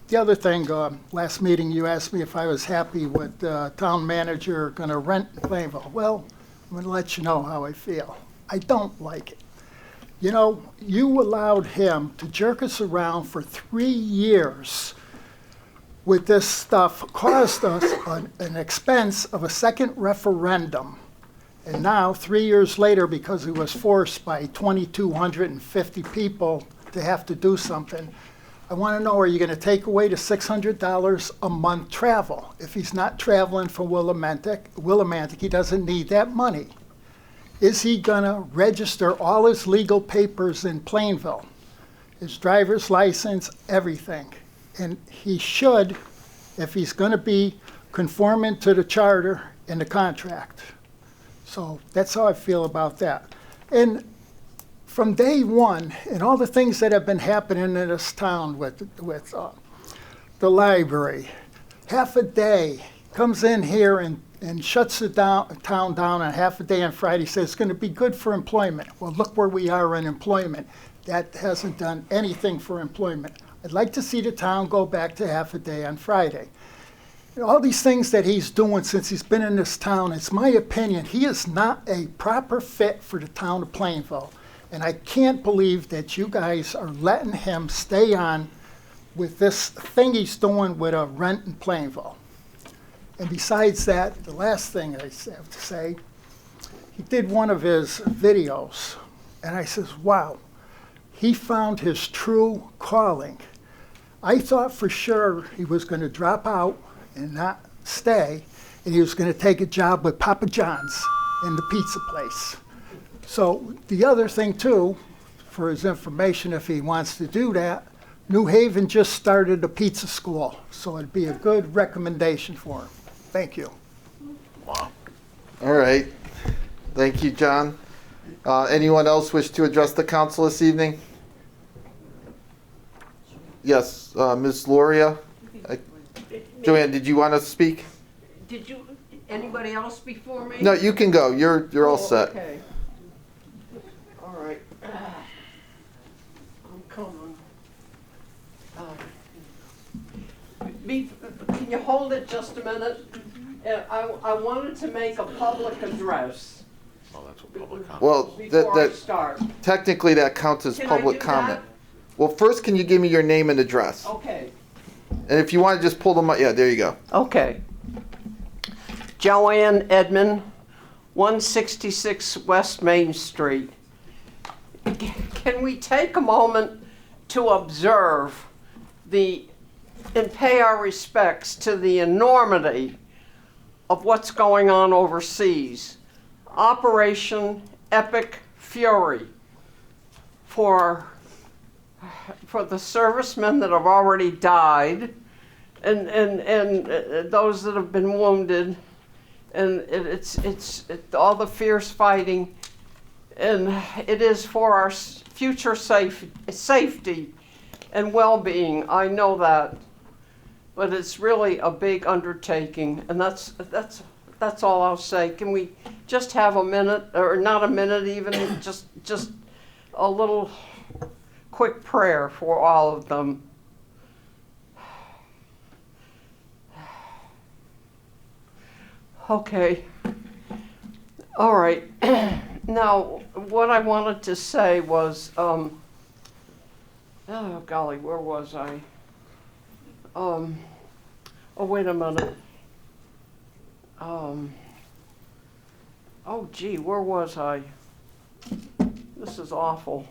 The other thing, last meeting you asked me if I was happy with the town manager going to rent Plainville. Well, I'm going to let you know how I feel. I don't like it. You know, you allowed him to jerk us around for 3 years with this stuff, caused us an expense of a second referendum. And now, 3 years later, because he was forced by 2,250 people to have to do something. I want to know, are you going to take away the $600 a month travel? If he's not traveling from Willimantic, he doesn't need that money. Is he going to register all his legal papers in Plainville? His driver's license, everything. And he should, if he's going to be conforming to the charter and the contract. So that's how I feel about that. And from day one, and all the things that have been happening in this town with the library, half a day, comes in here and shuts the town down on half a day on Friday, says it's going to be good for employment. Well, look where we are in employment. That hasn't done anything for employment. I'd like to see the town go back to half a day on Friday. All these things that he's doing since he's been in this town, it's my opinion, he is not a proper fit for the town of Plainville. And I can't believe that you guys are letting him stay on with this thing he's doing with a rent in Plainville. And besides that, the last thing I have to say, he did one of his videos, and I says, wow, he found his true calling. I thought for sure he was going to drop out and not stay, and he was going to take a job with Papa John's in the pizza place. So the other thing too, for his information, if he wants to do that, New Haven just started a pizza school, so it'd be a good recommendation for him. Thank you. All right. Thank you, John. Anyone else wish to address the council this evening? Yes, Ms. Loria. Joanne, did you want to speak? Did you, anybody else before me? No, you can go. You're all set. Okay. All right. I'm coming. Can you hold it just a minute? I wanted to make a public address. Oh, that's what public comment. Well, Before I start. technically that counts as Can I public do comment. Well, first, can you give me your name and address? Okay. And if you want to just pull them up, yeah, there you go. Okay. Joanne Edmond, 166 West Main Street. Can we take a moment to observe and pay our respects to the enormity of what's going on overseas? Operation Epic Fury for the servicemen that have already died and those that have been wounded, and it's all the fierce fighting, and it is for our future safety and well-being. I know that, but it's really a big undertaking, and that's all I'll say. Can we just have a minute, or not a minute even, just a little quick prayer for all of them? Okay. All right. Now, what I wanted to say was, oh golly, where was I? Oh, wait a minute. Oh gee, where was I? This is awful.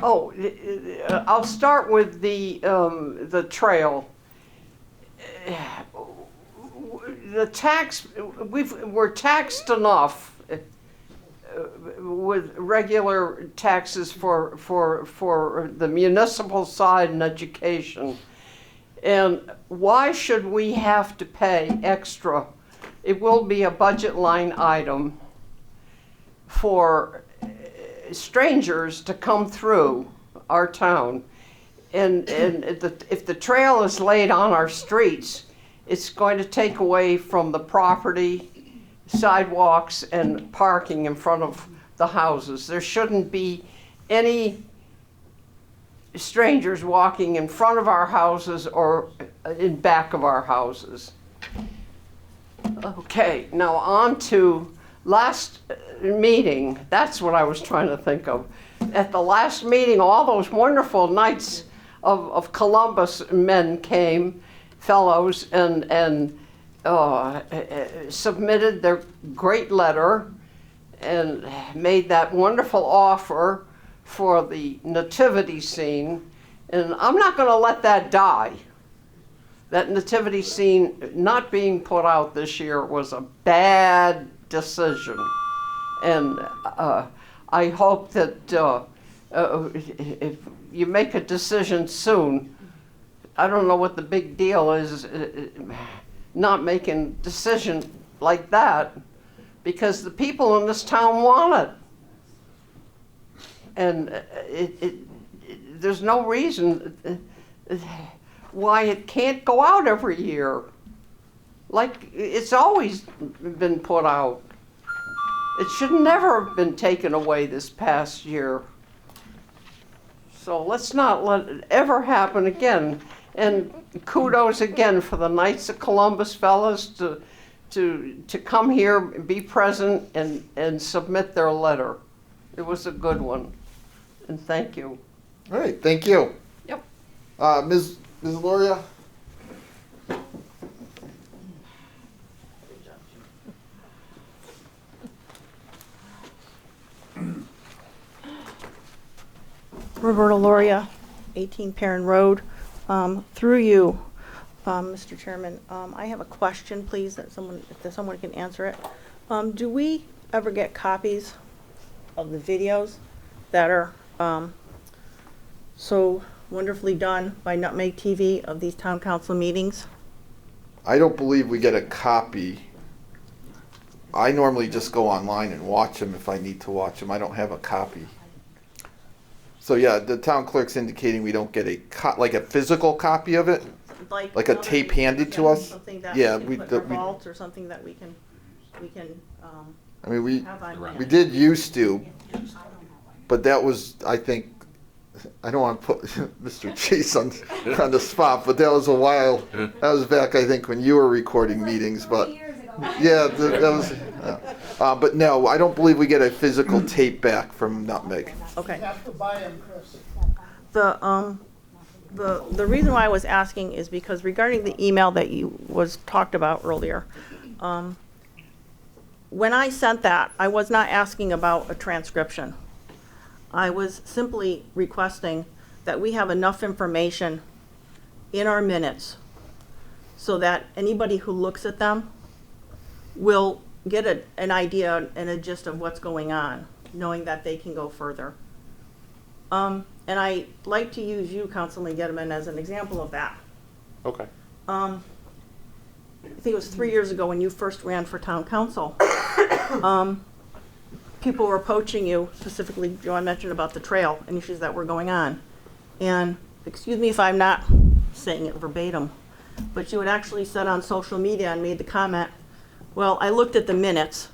Oh, I'll start with the trail. The tax, we're taxed enough with regular taxes for the municipal side and education. And why should we have to pay extra? It will be a budget line item for strangers to come through our town. And if the trail is laid on our streets, it's going to take away from the property, sidewalks, and parking in front of the houses. There shouldn't be any strangers walking in front of our houses or in back of our houses. Okay, now on to last meeting. That's what I was trying to think of. At the last meeting, all those wonderful Knights of Columbus men came, fellows, and submitted their great letter and made that wonderful offer for the nativity scene, and I'm not going to let that die. That nativity scene not being put out this year was a bad decision. And I hope that if you make a decision soon, I don't know what the big deal is not making a decision like that, because the people in this town want it. And there's no reason why it can't go out every year, like it's always been put out. It should never have been taken away this past year. So let's not let it ever happen again. And kudos again for the Knights of Columbus fellas to come here, be present, and submit their letter. It was a good one. And thank you. All right, thank you. Yep. Ms. Loria? Roberta Loria, 18 Perrin Road. Through you, Mr. Chairman, I have a question, please, that someone can answer it. Do we ever get copies of the videos that are so wonderfully done by Nutmeg TV of these town council meetings? I don't believe we get a copy. I normally just go online and watch them if I need to watch them. I don't have a copy. So yeah, the town clerk's indicating we don't get like a physical copy of it, like a tape handed to us. Something that Yeah, we can put in our vault, or something that we can I mean, have on hand. we did used to, but that was, I think, I don't want to put Mr. Chase on the spot, but that was a while. That was back, I think, when you were recording meetings. But yeah, that was. But no, I don't believe we get a physical tape back from Nutmeg. Okay. You have to buy them, Chris. The reason why I was asking is because regarding the email that you was talked about earlier, when I sent that, I was not asking about a transcription. I was simply requesting that we have enough information in our minutes so that anybody who looks at them will get an idea and a gist of what's going on, knowing that they can go further. And I like to use you, Councilman Gettleman, as an example of that. Okay. I think it was 3 years ago when you first ran for town council. People were approaching you, specifically Joanne mentioned about the trail and issues that were going on. And excuse me if I'm not saying it verbatim, but you had actually said on social media and made the comment, well, I looked at the minutes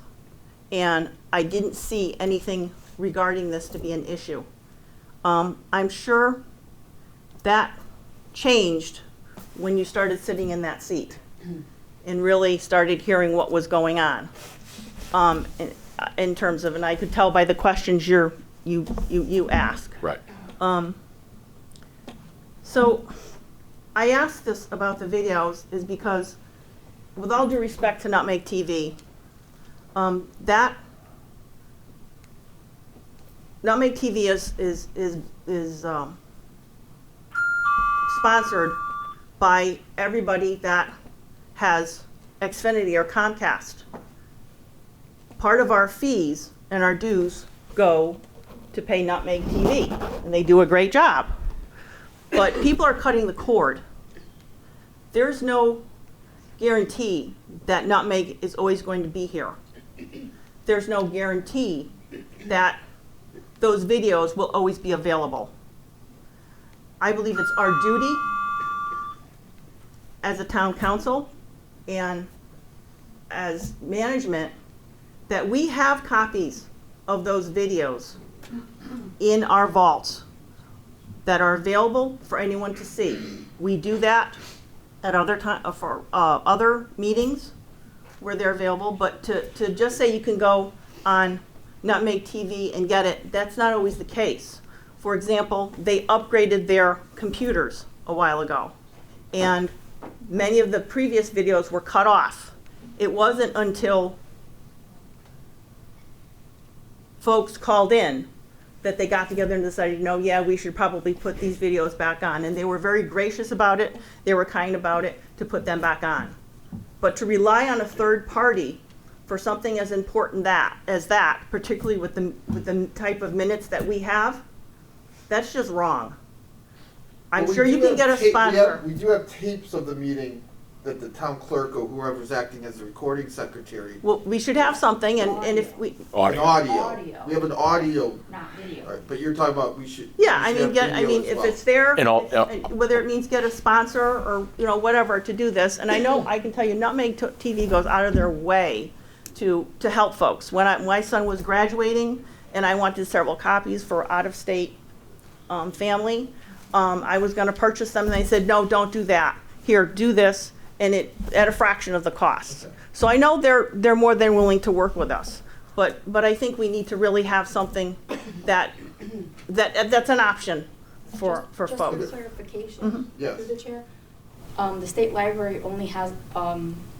and I didn't see anything regarding this to be an issue. I'm sure that changed when you started sitting in that seat and really started hearing what was going on. In terms of, and I could tell by the questions you ask. Right. So I asked this about the videos is because, with all due respect to Nutmeg TV, that Nutmeg TV is sponsored by everybody that has Xfinity or Comcast. Part of our fees and our dues go to pay Nutmeg TV, and they do a great job. But people are cutting the cord. There's no guarantee that Nutmeg is always going to be here. There's no guarantee that those videos will always be available. I believe it's our duty as a town council and as management that we have copies of those videos in our vaults that are available for anyone to see. We do that at other time for other meetings where they're available, but to just say you can go on Nutmeg TV and get it, that's not always the case. For example, they upgraded their computers a while ago, and many of the previous videos were cut off. It wasn't until folks called in that they got together and decided, yeah, we should probably put these videos back on. And they were very gracious about it. They were kind about it to put them back on. But to rely on a third party for something as important as that, particularly with the type of minutes that we have, that's just wrong. I'm Well, sure you can get a sponsor. We do have tapes of the meeting that the town clerk or whoever's acting as the recording secretary. Well, we should have something, and if we, An audio. Audio. We have an audio. Not video. All right, but you're talking about we should. yeah, we I should mean, have video as if well. it's there, And all- whether it means get a sponsor or, whatever to do this. And I know, I can tell you, Nutmeg TV goes out of their way to help folks. When my son was graduating and I wanted several copies for out-of-state family, I was gonna purchase them and they said, no, don't do that. Here, do this, and it, at a fraction of the cost. Okay. So I know they're more than willing to work with us. But I think we need to really have something that's an option for Just folks. for clarification, Yes. through the chair, the state library only has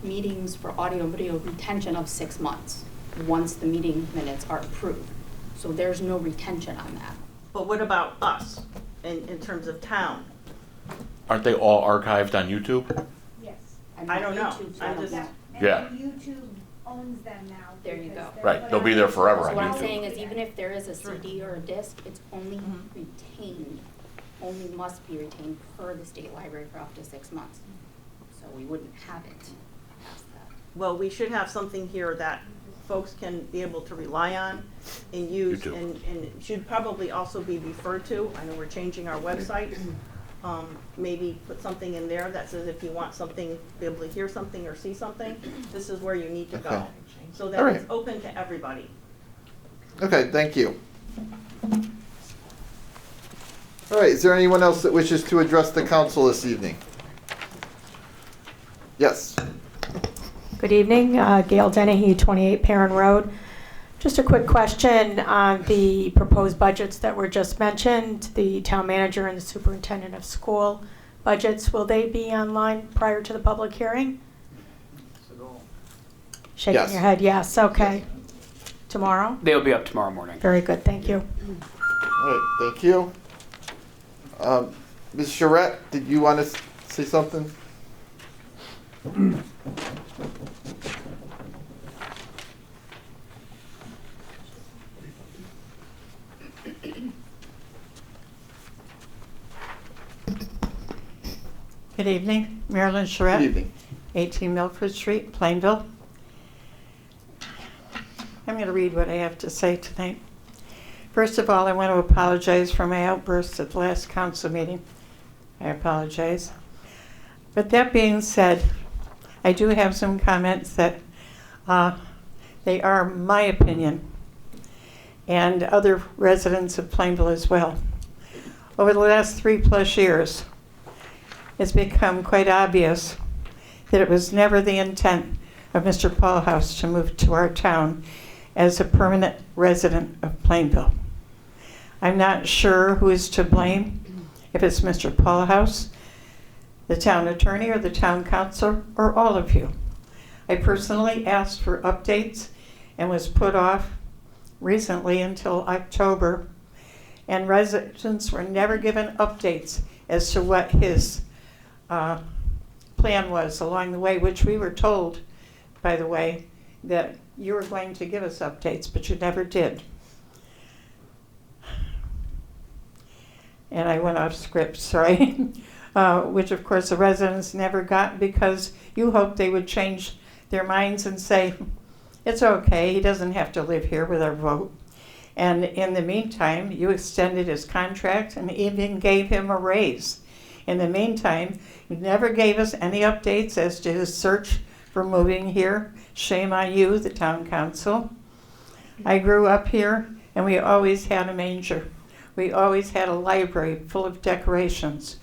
meetings for audio and video retention of 6 months, once the meeting minutes are approved. So there's no retention on that. But what about us in terms of town? Aren't they all archived on YouTube? Yes. I don't know. YouTube, so I I'm don't just- know. And Yeah. YouTube owns them now. There you because go. they're Right, put they'll be on- there forever So on what I'm YouTube. saying is, even if there is a CD or a disc, it's only Mm-hmm. retained, only must be retained per the state library for up to 6 months. So we wouldn't have it past that. Well, we should have something here that folks can be able to rely on and use, YouTube. and it should probably also be referred to. I know we're changing our website. Maybe put something in there that says if you want something, be able to hear something or see something, this is where you need to go. Okay. So All that right. it's open to everybody. Okay, thank you. All right, is there anyone else that wishes to address the council this evening? Yes. Good evening, Gail Dennehy, 28 Perrin Road. Just a quick question on the proposed budgets that were just mentioned, the town manager and the superintendent of school budgets. Will they be online prior to the public hearing? Shaking Yes. your head, yes, okay. Tomorrow? They'll be up tomorrow morning. Very good, thank you. All right, thank you. Ms. Charette, did you want to say something? Good evening, Marilyn Charette. Good evening. 18 Milford Street, Plainville. I'm going to read what I have to say tonight. First of all, I want to apologize for my outburst at the last council meeting. I apologize. But that being said, I do have some comments that they are my opinion and other residents of Plainville as well. Over the last 3+ years, it's become quite obvious that it was never the intent of Mr. Paulhouse to move to our town as a permanent resident of Plainville. I'm not sure who is to blame, if it's Mr. Paulhouse, the town attorney, or the town council, or all of you. I personally asked for updates and was put off recently until October, and residents were never given updates as to what his plan was along the way, which we were told, by the way, that you were going to give us updates, but you never did. And I went off script, sorry. Which of course the residents never got, because you hoped they would change their minds and say, it's okay, he doesn't have to live here with our vote. And in the meantime, you extended his contract and even gave him a raise. In the meantime, you never gave us any updates as to his search for moving here. Shame on you, the town council. I grew up here, and we always had a manger. We always had a library full of decorations.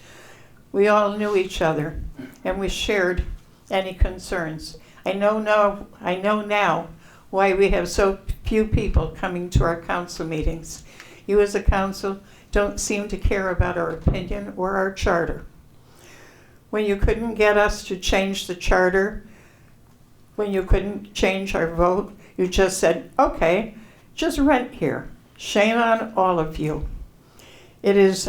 We all knew each other, and we shared any concerns. I know now why we have so few people coming to our council meetings. You as a council don't seem to care about our opinion or our charter. When you couldn't get us to change the charter, when you couldn't change our vote, you just said, okay, just rent here. Shame on all of you. Is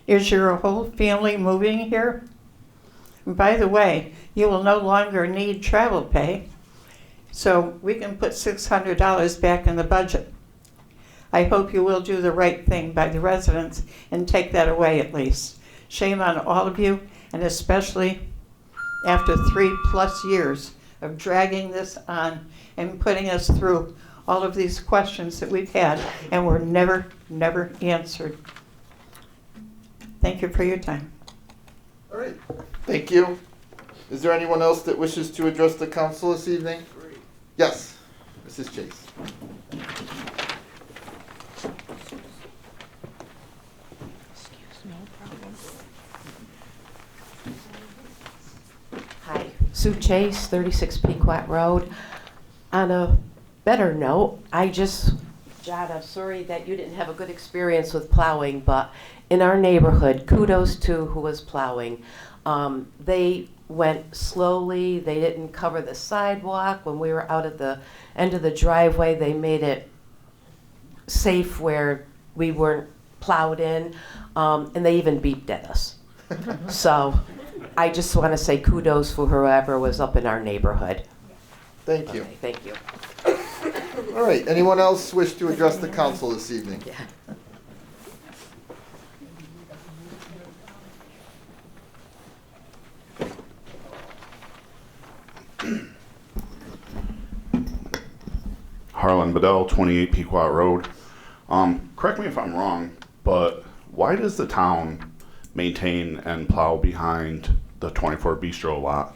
your whole family moving here? And by the way, you will no longer need travel pay, so we can put $600 back in the budget. I hope you will do the right thing by the residents and take that away at least. Shame on all of you, and especially after 3+ years of dragging this on and putting us through all of these questions that we've had and were never answered. Thank you for your time. All right, thank you. Is there anyone else that wishes to address the council this evening? Yes, Mrs. Chase. Hi, Sue Chase, 36 Pequot Road. On a better note, Jada, sorry that you didn't have a good experience with plowing, but in our neighborhood, kudos to who was plowing. They went slowly, they didn't cover the sidewalk. When we were out at the end of the driveway, they made it safe where we weren't plowed in, and they even beeped at us. So I just want to say kudos for whoever was up in our neighborhood. Thank you. Okay, thank you. All right, anyone else wish to address the council this evening? Harlan Bedell, 28 Pequot Road. Correct me if I'm wrong, but why does the town maintain and plow behind the 24 Bistro lot?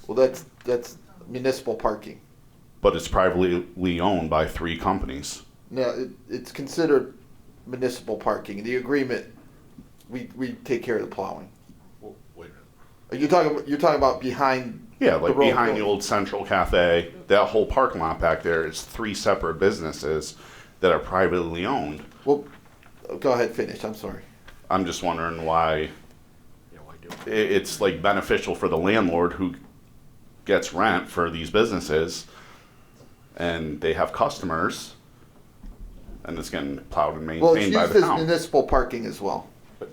Well, that's municipal parking. But it's privately owned by 3 companies. No, it's considered municipal parking. In the agreement, we take care of the plowing. Well, wait. You're talking about behind. Yeah, like the road behind the building. old Central Cafe, that whole parking lot back there is 3 separate businesses that are privately owned. Well, go ahead, finish. I'm sorry. I'm just wondering why it's like beneficial for the landlord who gets rent for these businesses, and they have customers, and it's getting plowed and Well, it's maintained by used the as town. municipal parking as well.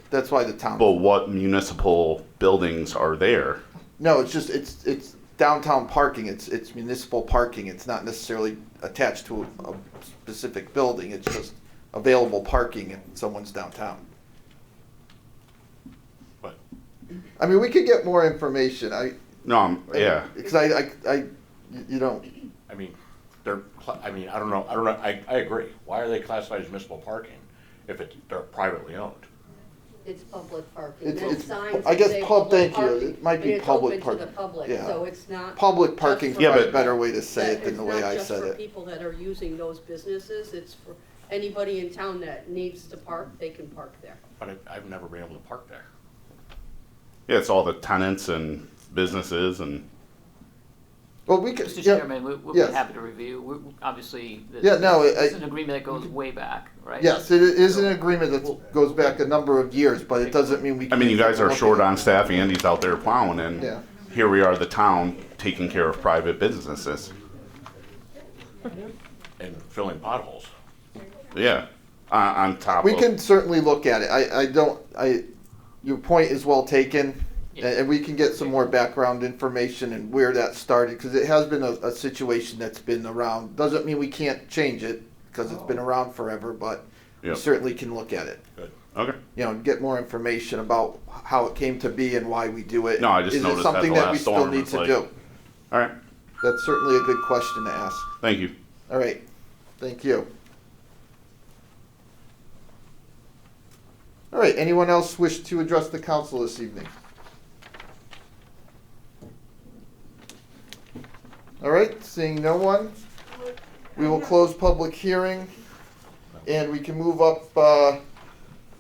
That's why the town. But what municipal buildings are there? No, it's just it's downtown parking. It's municipal parking. It's not necessarily attached to a specific building. It's just available parking in someone's downtown. But I mean, we could get more information. Yeah. Because I you don't. I mean, I don't know. I agree. Why are they classified as municipal parking if they're privately owned? It's public parking. It's- There's it's- signs I that guess say pub- public thank you. parking, It might be and it's public open parking. to the public, Yeah. so it's not. Public just parking for is probably a people better way to say that- it than the way I said It's not just for it. people that are using those businesses, it's for anybody in town that needs to park, they can park there. But I've never been able to park there. Yeah, it's all the tenants and businesses and. Well, we could. Mr. Yeah, Chairman, we'll yes. be happy to review. Obviously, Yeah, no, it's an agreement that goes way back, right? Yes, it is an agreement that goes back a number of years, but it doesn't mean we. I Can mean, you guys are look short at it. on staff. Andy's out there plowing, and Yeah. here we are, the town, taking care of private businesses. And filling potholes. Yeah, on top We of. can certainly look at it. Your point is well taken, and we can get some more background information and where that started, because it has been a situation that's been around. Doesn't mean we can't change it, because it's been around forever, but we Yep. certainly can look at it. Good. Okay. And get more information about how it came to be and why we do it. No, I just Is it noticed that something the that we last still storm, need it's to like- do? All right. That's certainly a good question to ask. Thank you. All right, thank you. All right, anyone else wish to address the council this evening? All right, seeing no one, we will close public hearing, and we can move up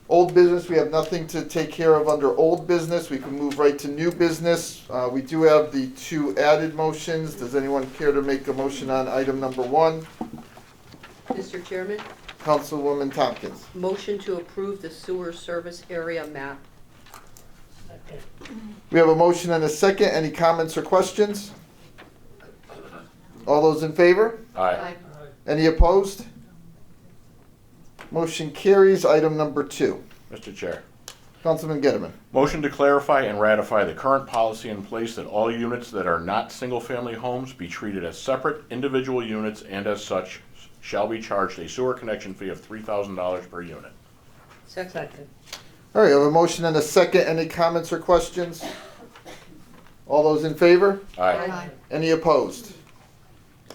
old business. We have nothing to take care of under old business. We can move right to new business. We do have the 2 added motions. Does anyone care to make a motion on item number 1? Mr. Chairman, Councilwoman Tompkins. motion to approve the sewer service area map. We have a motion and a second. Any comments or questions? All those in favor? Aye. Any opposed? Motion carries. Item number 2. Mr. Chair. Councilman Getterman. Motion to clarify and ratify the current policy in place that all units that are not single-family homes be treated as separate individual units and as such shall be charged a sewer connection fee of $3,000 per unit. Second. All right, I have a motion and a second. Any comments or questions? All those in favor? Aye. Any opposed?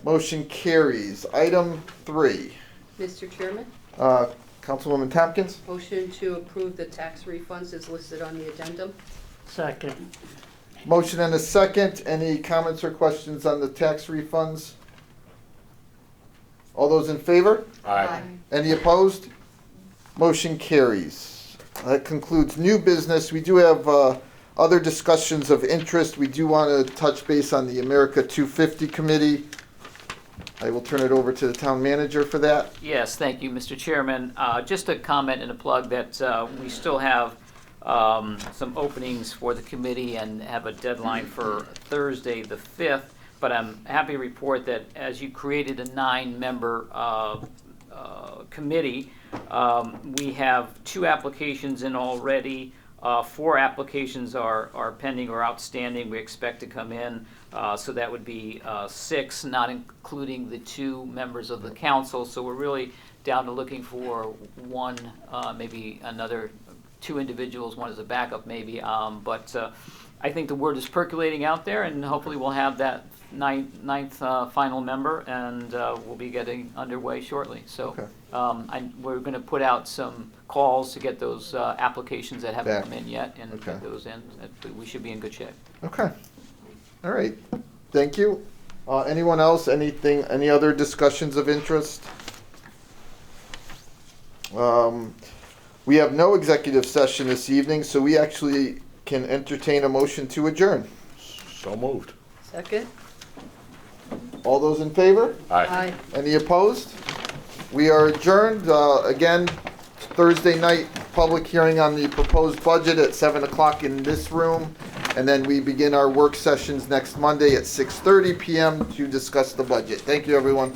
Motion carries. Item 3. Mr. Chairman, Councilwoman Tompkins. motion to approve the tax refunds is listed on the addendum. Second. Motion and a second. Any comments or questions on the tax refunds? All those in favor? Aye. Any opposed? Motion carries. That concludes new business. We do have other discussions of interest. We do want to touch base on the America 250 Committee. I will turn it over to the town manager for that. Yes, thank you, Mr. Chairman. Just a comment and a plug that we still have some openings for the committee and have a deadline for Thursday, the 5th. But I'm happy to report that as you created a 9-member committee, we have 2 applications in already. 4 applications are pending or outstanding. We expect to come in. So that would be 6, not including the 2 members of the council. So we're really down to looking for 1, maybe another 2 individuals, 1 as a backup maybe. But I think the word is percolating out there, and hopefully we'll have that ninth final member, and we'll be getting underway shortly. So we're going to put out some calls to get those applications that haven't come in yet, and get those in. We should be in good shape. Okay. All right. Thank you. Anyone else? Anything? Any other discussions of interest? We have no executive session this evening, so we actually can entertain a motion to adjourn. So moved. Second. All those in favor? Aye. Any opposed? We are adjourned. Again, Thursday night public hearing on the proposed budget at 7 o'clock in this room. And then we begin our work sessions next Monday at 6:30 p.m. to discuss the budget. Thank you, everyone.